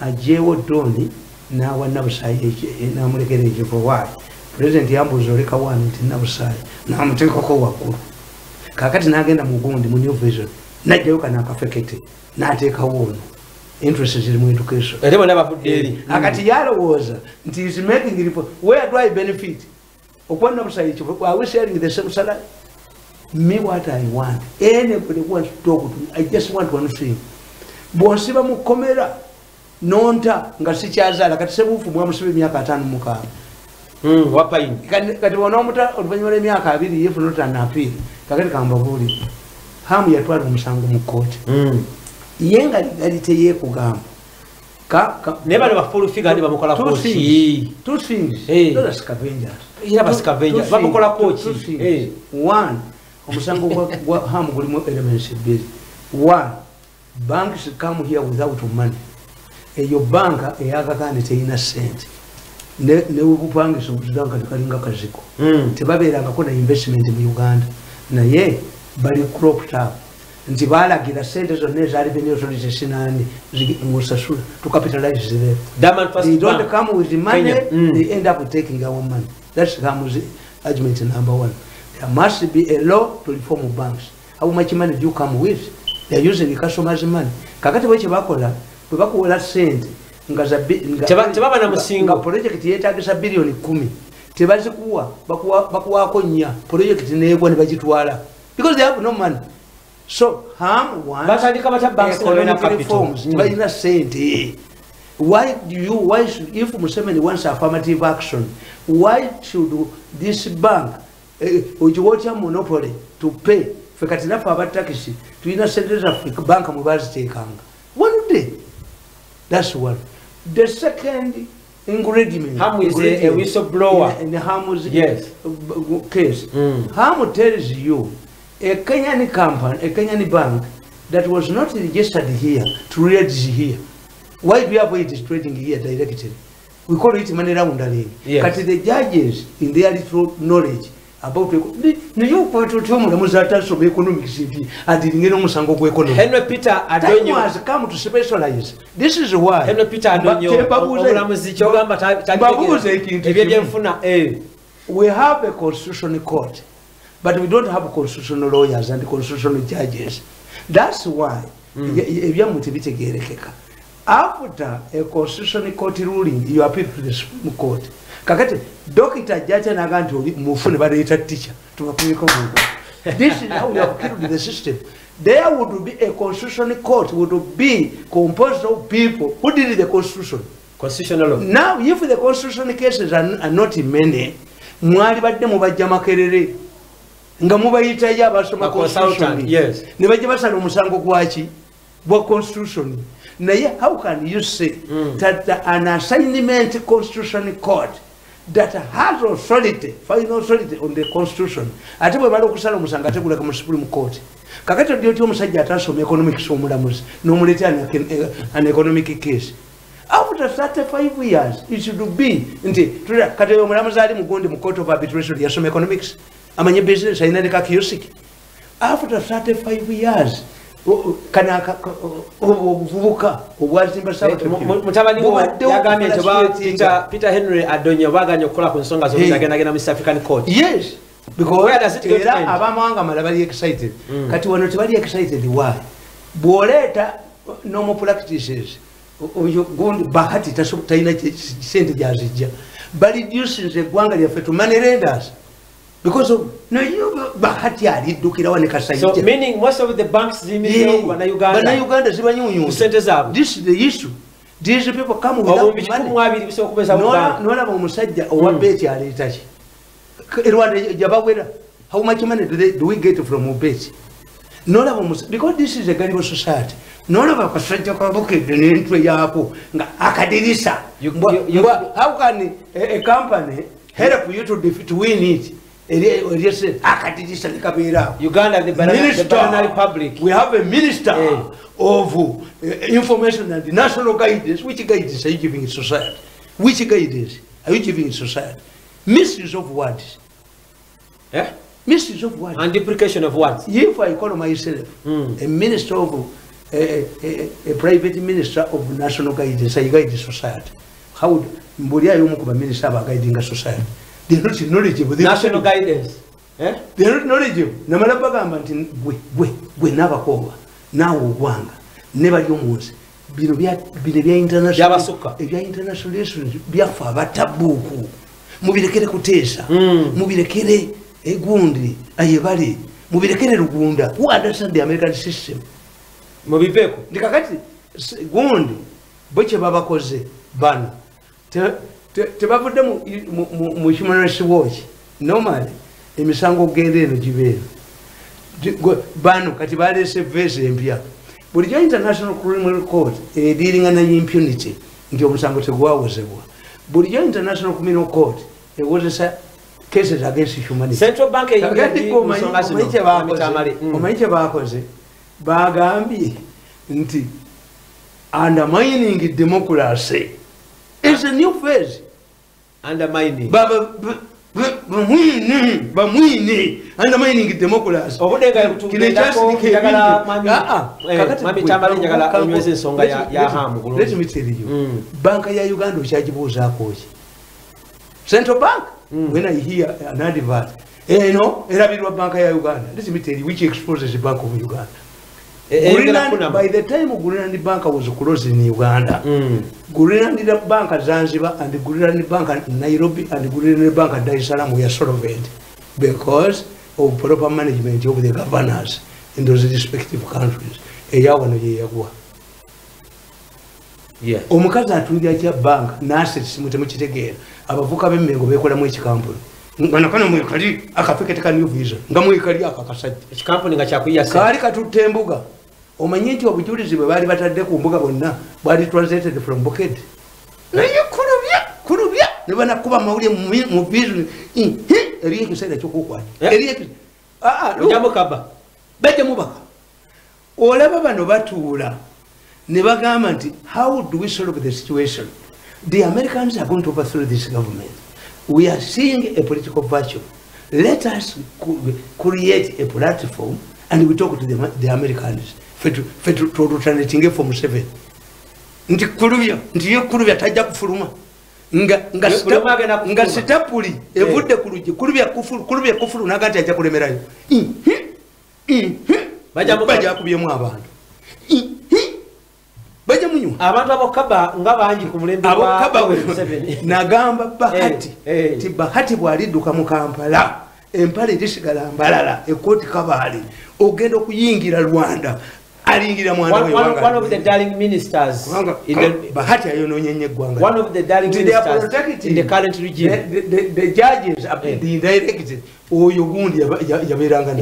ajewo Doni nawa nabusayi namulekere ekifo wayi president yambuzo leka wani nti nabusayi namutekako waggulu kakati nagenda mu gundi mu New Vision najjayo kana akafekete nateeka wono interest ziri mu education ebo nabafudde eri akati yalowooza nti is making report where do I benefit okwa nabusayi ekifo are we sharing the same salary? Me what I want. Anybody wants to talk to me. I just want one thing. Bwosiba mukomera nonta nga sikyazala kati sebufu mwamusibe emyaka 5 mukaaga. Wapa ino. Kati wona omuta oluvanyuma emyaka 2 yefu nota napi. Kakati kamba buli. Hamu yatwala omusango mu court. Yenga ligalite yekugamba. Never never full figure ba mukola coach. Two things. Those scavengers. Ira scavengers. Ba mukola coach. One. Omusango gwa hamu gulimu elements ebiri. One, banks come here without money. Eyo banka eyaga kandi teina sente. Ne ubupangisa obuzanga kalinga kaziko. Tebabeeranga ko na investment mu Uganda. Naye bali cropped up. Nti balagira sente zonna ezaali revenue authority sinani musasula to capitalize there. They don't come with the money, they end up taking our money. That's Hamu's argument number one. There must be a law to reform banks. How much money do you come with? They are using the customers' money. Kakati weche bakola, bakuwola sente tebaba na musingo project yetagisa bilioni 10 tebazikuwa bakuwako nya project negwa ne bagitwala because they have no money. So batandika bata banks na capital bayina sente. Why should, if Museveni wants affirmative action, why should this bank ujiwotya monopoly to pay fekatina fa abatakisi tuina Central Africa Bank mubazi tekanga one day? That's one. The second ingredient. Ham is a whistleblower. In the Ham's yes. Case. Ham tells you a Kenyan company, a Kenyan bank that was not registered here to register here. Why do you have it is trading here directly? We call it money laundering. Yes. But the judges, in their little knowledge about Henry Peter Adonyo has come to specialize. This is why Henry Peter Adonyo we have a constitutional court, but we don't have constitutional lawyers and constitutional judges. That's why after a constitutional court ruling, you appeal to the Supreme Court. Kakati, Dr. Jaja Naganto, Mufune Barita teacher to appeal. This is how we have killed the system. There would be a constitutional court, would be composed of people who did the constitution. Constitutional law. Now, if the constitutional cases are not many, Mwali badde mubajja makerere nga mubayita ya basoma constitution. Yes. Ne bajja basala omusango gwaki bwa constitution. Naye, how can you say that an assignment constitutional court that has authority, final authority on the constitution, ate bwe bali okusala omusango ategula ku Supreme Court. Kakati ndio tyo omusajja atasoma economics omulamuzi n'omuleeta an economic case. After 35 years, it should be nti kati omulamuzi ali mugondi mu court of arbitration yasoma economics amanye business ayina ne kakiyosiki. After 35 years kana obuvubuka obwazimba sabato mutabani yagambye nti Peter Henry Adonyo baganye okukola ku nsonga zo zagenda mu East African Court. Yes, because where does it go? Abamawanga mala bali excited. Kati wano tebali excited why? Bwoleta normal practices oyo gondi bahati tasubutaina sente jazijja bali reducing eggwanga lyaffe to money lenders because of no you bahati ali dukira wane kasajja. So meaning most of the banks bana Uganda zibanyunyu sente zabo. This is the issue. These people come without money. Nola omusajja owa beti aleta ki Rwanda jabawera. How much money do we get from Ubeti? Nola because this is a Garibo society. Nola bakasajja kabukedde n'entwe yaako nga akadirisa. How can a company help you to win it? Uganda, the Banana Republic. We have a minister of information and national guidance. Which guidance are you giving in society? Which guidance are you giving in society? Misuse of words. Eh? Misuse of words. And deprecation of words. If I call myself a minister of a private minister of national guidance, I guide the society. How would Mburia Yomukuba minister about guiding a society? They are not knowledgeable. National guidance. Eh? They are not knowledgeable. Namalabagamba nti gwe nabakoba nawo gwanga neba yomunsi bino bya international ebya international relations byafa abatabuku mubirekere kuteesa mubirekere egundi ayebale mubirekere Rugunda. Who understand the American system? Mubiveko ndikakati gundi boche babakoze bano tebavudde mu Human Rights Watch normally emisango gende eno gibeera bano kati balese vese empya bulijjo International Criminal Court dealing na impunity nti omusango tegwawozebwa bulijjo International Criminal Court ewozesa cases against humanity. Central Bank omanyi bakoze bagambye nti undermining democracy is a new phase. Undermining. Bamwini undermining democracy. Let me tell you. Bank ya Uganda uchajibuzaako ki? Central Bank. When I hear an advert, no, erabirwa bank ya Uganda. Let me tell you which exposes the Bank of Uganda. By the time Greenland Bank was closed in Uganda, Greenland Bank Zanzibar and the Greenland Bank Nairobi and the Greenland Bank Dar es Salaam were solvent because of proper management of the governors in those respective countries. Yes. Omukazi atulira kya bank n'assets mutemukitegeera abavuka b'emmengo beekolamu ekikampuni ngana mwekali akafeketeka new visa nga mwekali akakasajja ekikampuni nga kyakuyasa kaali katutte embuga omanyi nti obujulizi bwe baali batadde ku mbuga bonna bwali translated from Buked naye kulubya ne banakuba mawulire mu vision eriyo ekiseera ekyokukwata eriyo ojamukaba bajja mubaka olaba bano batuula ne bagamba nti how do we solve the situation? The Americans are going to overthrow this government. We are seeing a political virtue. Let us create a platform and we talk to the Americans. Fetu from 7. Nti kulubya tajja kufuluma. Nga sitapuli evudde kulubya kufulu nagati ajja kulemerayo. Bajja kubyemu abantu. Bajja munywa abantu abokaba nga bangi ku mulembe wa 7 nagamba Bahati ti Bahati bwalidduka mu Kampala empale tisigala mbalala ekoti kabaali ogenda okuyingira Rwanda alingira mwana we one of the darling ministers in the Bahati ayononyenye gwanga one of the darling ministers in the current regime the judges have been directed oyo gundi yaberanga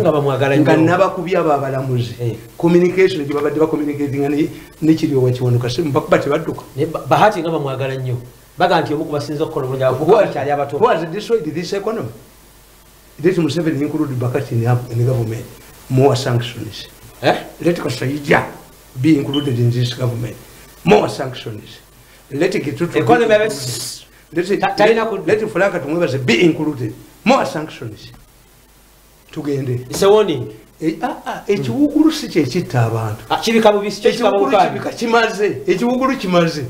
nga nabakubya abalamuzi communication gibabadde ba communicating ne kiriyo wakiwonuka mpaka tebadduka Bahati nga bamwagala nnyo baga nti omukubasinza okukola omulyango kuba kyali abato who has destroyed this economy. This Museveni included Bahati in the government. More sanctions. Let Kasayija be included in this government. More sanctions. Let it get to economy. Let Fulaka to be included. More sanctions. Tugende. It's a warning. Ekiwugulu si kyekita abantu. Kibika bubisi kyekika bukali. Kimaze. Ekiwugulu kimaze.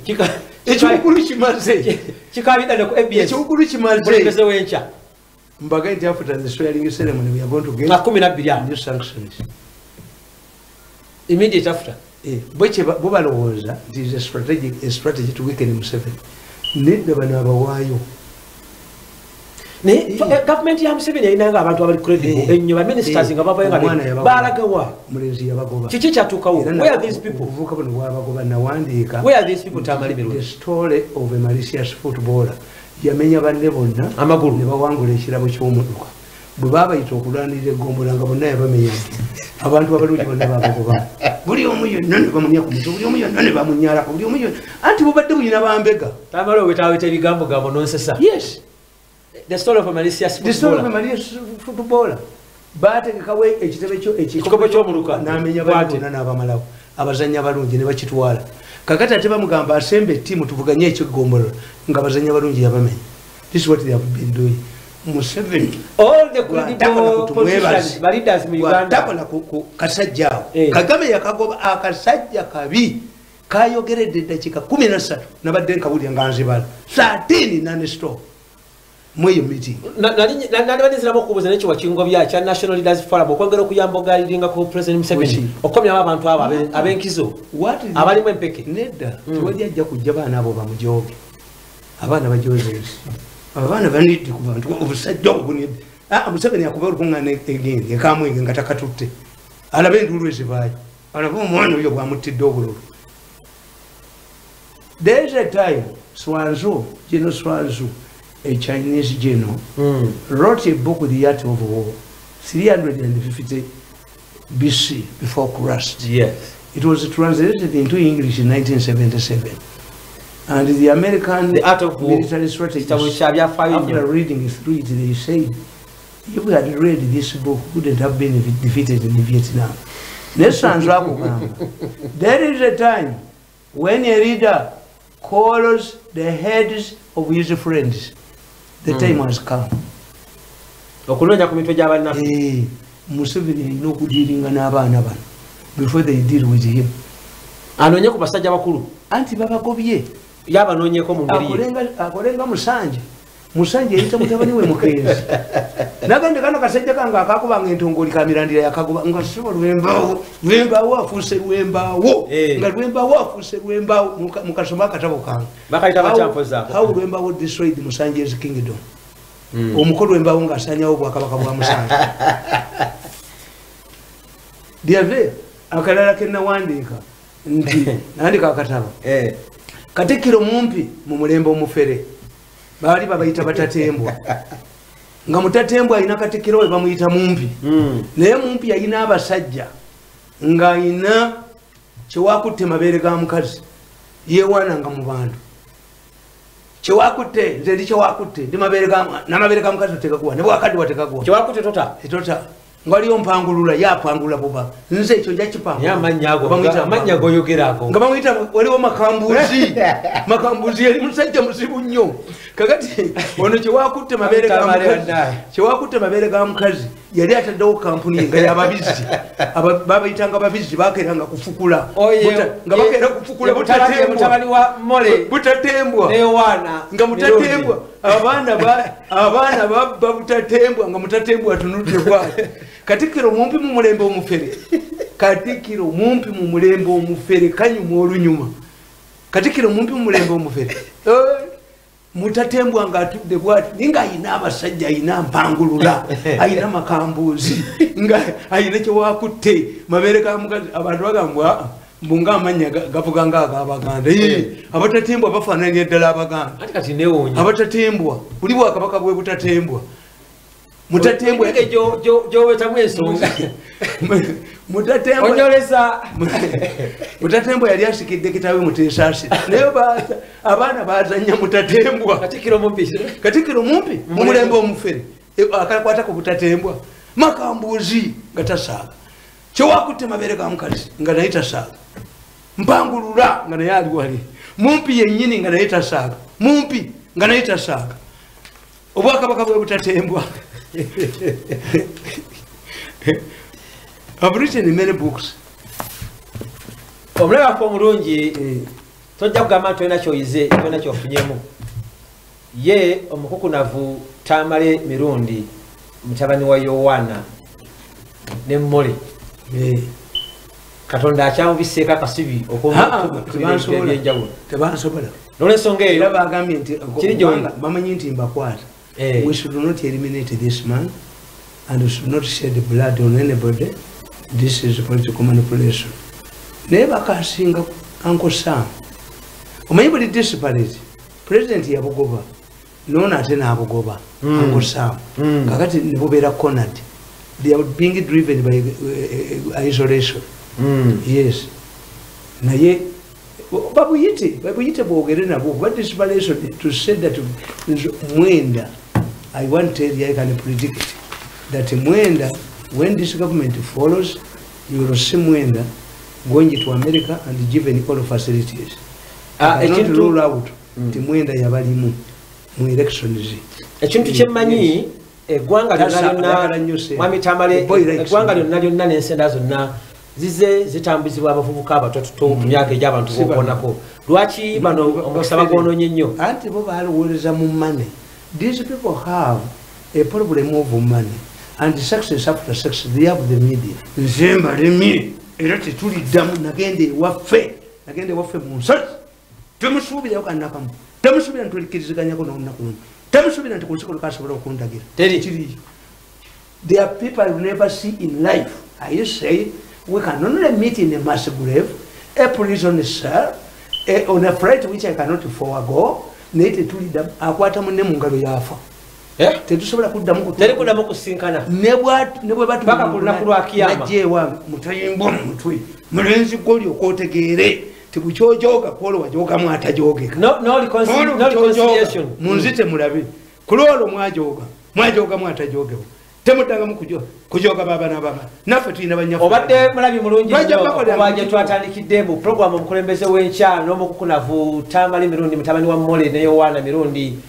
Ekiwugulu kimaze. Kikabida ne ku ABS. Ekiwugulu kimaze. Bulekeze wencha. Mbaga nti after the swearing ceremony we are going to get 12 new sanctions. Immediate after. Bweche bubalowooza it is a strategy to weaken Museveni. Nedda bano abawaayo. Ne government ya Museveni yayinanga abantu abali credible ennyo ba ministers nga babayenga balagawa mulenzi yabagoba. Kiki kyatuukawo? Where are these people? Kuvuka bano wabagoba nawandiika. Where are these people tamali miru? The story of a malicious footballer. Yamenya banne bonna amagulu ne bawangula ekirabo ky'omudduka bwe baabayita okulwanirira eggombola nga bonna yabamenya abantu abalungi bonna babagoba buli omu yonna ne bamunya ku mutwe buli omu yonna ne bamunyalako buli omu yonna anti bubadde buyina bambega tamala obwetaweta ebigambo gambo nonsesa. Yes, the story of a malicious footballer baategekawo ekitebe ekikopo ky'omuluka n'amenya bantu bonna n'abamalawo abazannya abalungi ne bakitwala. Kakati ate bamugamba asembe timu tuvuganye ekiggombolo nga bazanya balungi yabamenya. This is what they have been doing. Museveni all the credible politicians leaders mu Uganda takola ku kasajjao Kagame yakagoba akasajja kabi kayogeredde eddakiika 13 nabadde nkawulira nga nzibala 13 non-stop mweyo meeting nali baniziramu okubuuza n'ekyo wakingobya kya National Leaders Forum okwongera okuyamba ogaaliringa ku President Museveni okomyawo abantu abo ab'enkizo abalimu empeke. Nedda tewali ajja kujja baana abo bamujooge abaana bajozesi abaana banidde ku bantu obusajja obunidde Museveni akuba olukuŋŋaana egende ekamwenge nga takatutte alabe enduulu ezivaayo alaba omwana oyo bwamutidde obululu. There is a time Swanzu, General Swanzu, a Chinese general, wrote a book, The Art of War, 350 BC, before Christ. Yes. It was translated into English in 1977. And the American military strategists, after reading through it, they said, if we had read this book, we wouldn't have been defeated in Vietnam. There is a time when a leader calls the heads of his friends. The time has come. Museveni alina okudiiringa n'abaana bano before they deal with him. Anoonye ku basajja bakulu anti babagobye yabanoonyeko mu ngeri akolenga Musanje yayita mutabani we Mukenzi nagende kano kasajja kange akakubanga entongoli kamirandira yakagoba nga sibo lwembaawo afuuse lwembaawo nga lwembaawo afuuse lwembaawo mukasoma akatabo kange bakayita bakyampozaako how lwembaawo destroyed Musanje's kingdom. Omukolo lwembaawo ng'asaanyawo obwakabaka bwa Musanje. Dyave akalala ke nawandiika nti nandika akatabo Katikkiro mumpi mu mulembe omufere baali babayita batatembwa nga mutatembwa alina Katikkiro we bamuyita mumpi naye mumpi yalina abasajja ng'ayina kyewakutte mabeere ga mukazi yeewaananga mu bantu Chewakutte nze ndi chewakutte ndi namabere ga mukazi otekakuwa ne bwakadde watekakuwa chewakutte tota ngaliyo mpangulula yapangulula boba nze ekyo njakipangula amanya goyogerako nga bamuyita waliwo makambuzi yali musajja musibu nnyo kakati ono chewakutte mabere ga mukazi yali ataddewo kampuni nga yababizi babayitanga babizi bakeranga kufukula nga bakera kufukula mutabani wa Mole butatembwa nga mutatembwa abaana babba butatembwa nga mutatembwa tunudde bwati Katikiro mumpi mu mulembe omufere Katikiro mumpi mu mulembe omufere kanyuma olunyuma Katikiro mumpi mu mulembe omufere mutatembwa nga atudde bwati ninga ayina abasajja ayina mpangulula ayina makambuzi nga ayina chewakutte mabere ga mukazi abantu bagambwa mbunga amanya gavuga ngaga abaganda abatatembwa bafananye ddala abaganda kati newonya abatatembwa buli bwakabaka bwe butatembwa mutatembwa jo wetamu ensonga mutatembwa onyoleza mutatembwa yali asikidde kitawe mutesasi nayo abaana bazanya mutatembwa katikiro mumpi mumulembe omufere akakwata ku butatembwa makambuzi gatasaaga chewakutte mabere ga mukazi nga naye tasaaga mpangulula nga naye ali wali mumpi yennyini nga naye tasaaga mumpi nga naye tasaaga obwakabaka bwe butatembwa I've written many books. Omulaba ko mulungi tojja kugamba tulina kyoyize tulina kyofunyemu ye omukukunavu Tamale Mirundi mutabani wa Yowana ne Mole Katonda akyamubisseeko akasubi okubyenjawulo tebansobola n'olwensonga eyo bagambye nti bamanyi nti mbakwata. We should not eliminate this man and we should not shed blood on anybody. This is political manipulation. Never casting Uncle Sam. Or maybe disparate. President Yabugoba. Known as an Abugoba. Uncle Sam. Kakati Nibobera cornered. They are being driven by isolation. Yes. Naye babuyite bogerena bo. What is isolation to say that Mwenda? I want to tell you, I can predict that Mwenda, when this government follows, you will see Mwenda going to America and given all facilities. I cannot rule out the Mwenda Yabalimu elections. Ekintu kyemmanyi eggwanga mwami Tamale eggwanga lyonna n'ensenda zonna zize zitambuzibwa abavubuka abatoto mu myaka egy'abantu bokonako. Lwaki bano omusaba gwonoonye nnyo? Anti bo baalowoleza mu money. These people have a problem of money and the success after success. They have the media. Nzemba lemi era tetuliddamu nagende waffe munsozi temusuubira yokanakamu temusuubira ntulikiriziganyako n'olunaku lumu temusuubira nti ku nsi kuno kasobola okundagira terikiriyo. There are people you never see in life. I say we can only meet in a mass grave, a prison cell, on a flight which I cannot forego. Nete tulida akwata munne mu ngalo yafa tetusobola kuddamu kusinkana ne bwe batu baka kulwa kiyama ajewa mutayimbo mutwe mulenzi goli okotegeere tibuchojoga kolo wajoga mwatajogeka no reconciliation munzite mulabe kulolo mwajoga mwatajogeka temutanga kujoga baba na baba nafe tuyina banyafu obadde mulabi mulungi waje twatandikidde mu program omukulembeze w'enkya n'omukukunavu Tamale Mirundi mutabani wa Mole ne Yowana Mirundi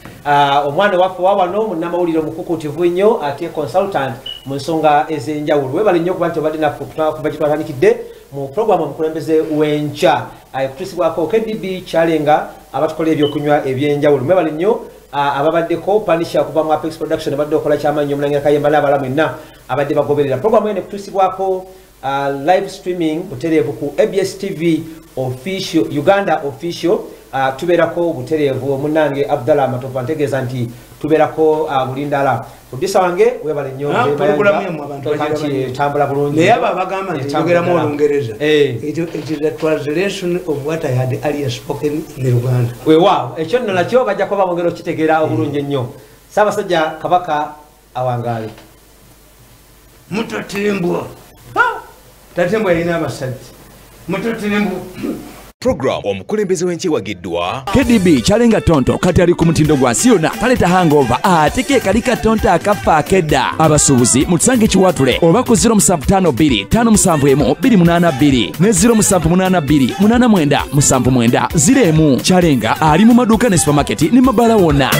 omwana waffe wawano munnamawulire omukukutivu nnyo ate consultant mu nsonga ez'enjawulo. Webale nnyo kuba nti obadde naffe kuba kitwatandikidde mu program omukulembeze w'enkya ayikutusibwako KDB Kyalenga abatukola ebyokunywa ebyenjawulo. Webale nnyo ababaddeko panisha kuva mu Apex Production abadde okola kyamanyi omulangira Kayemba n'abalamu enna abadde bagoberera program ene kutusibwako live streaming butereevu ku ABS TV official Uganda official tuberako butereevu omunange Abdallah Matopa ntegeeza nti tuberako bulindala producer wange webale nnyo tambula bulungi naye abo abagamba nti njogeramu Olungereza it is the translation of what I had earlier spoken in Uganda. Weewaawo ekyo nno nakyo bajja kuba bongera okitegeera obulungi ennyo. Ssaabasajja Kabaka awangaale Mutatembwa tatembwa yalina abasajja Mutatembwa Program omukulembeze w'enkiwagiddwa KDB kyalenga tonto kati ali ku mutindo gwa Siona taleta hangover ateke kalika tonto akafa akedda abasuubuzi mutusange kiwatule oba ku 0752 571 282 ne 0782 89 79 0 kyalenga ali mu maduuka ne supermarket ne mabala wonna.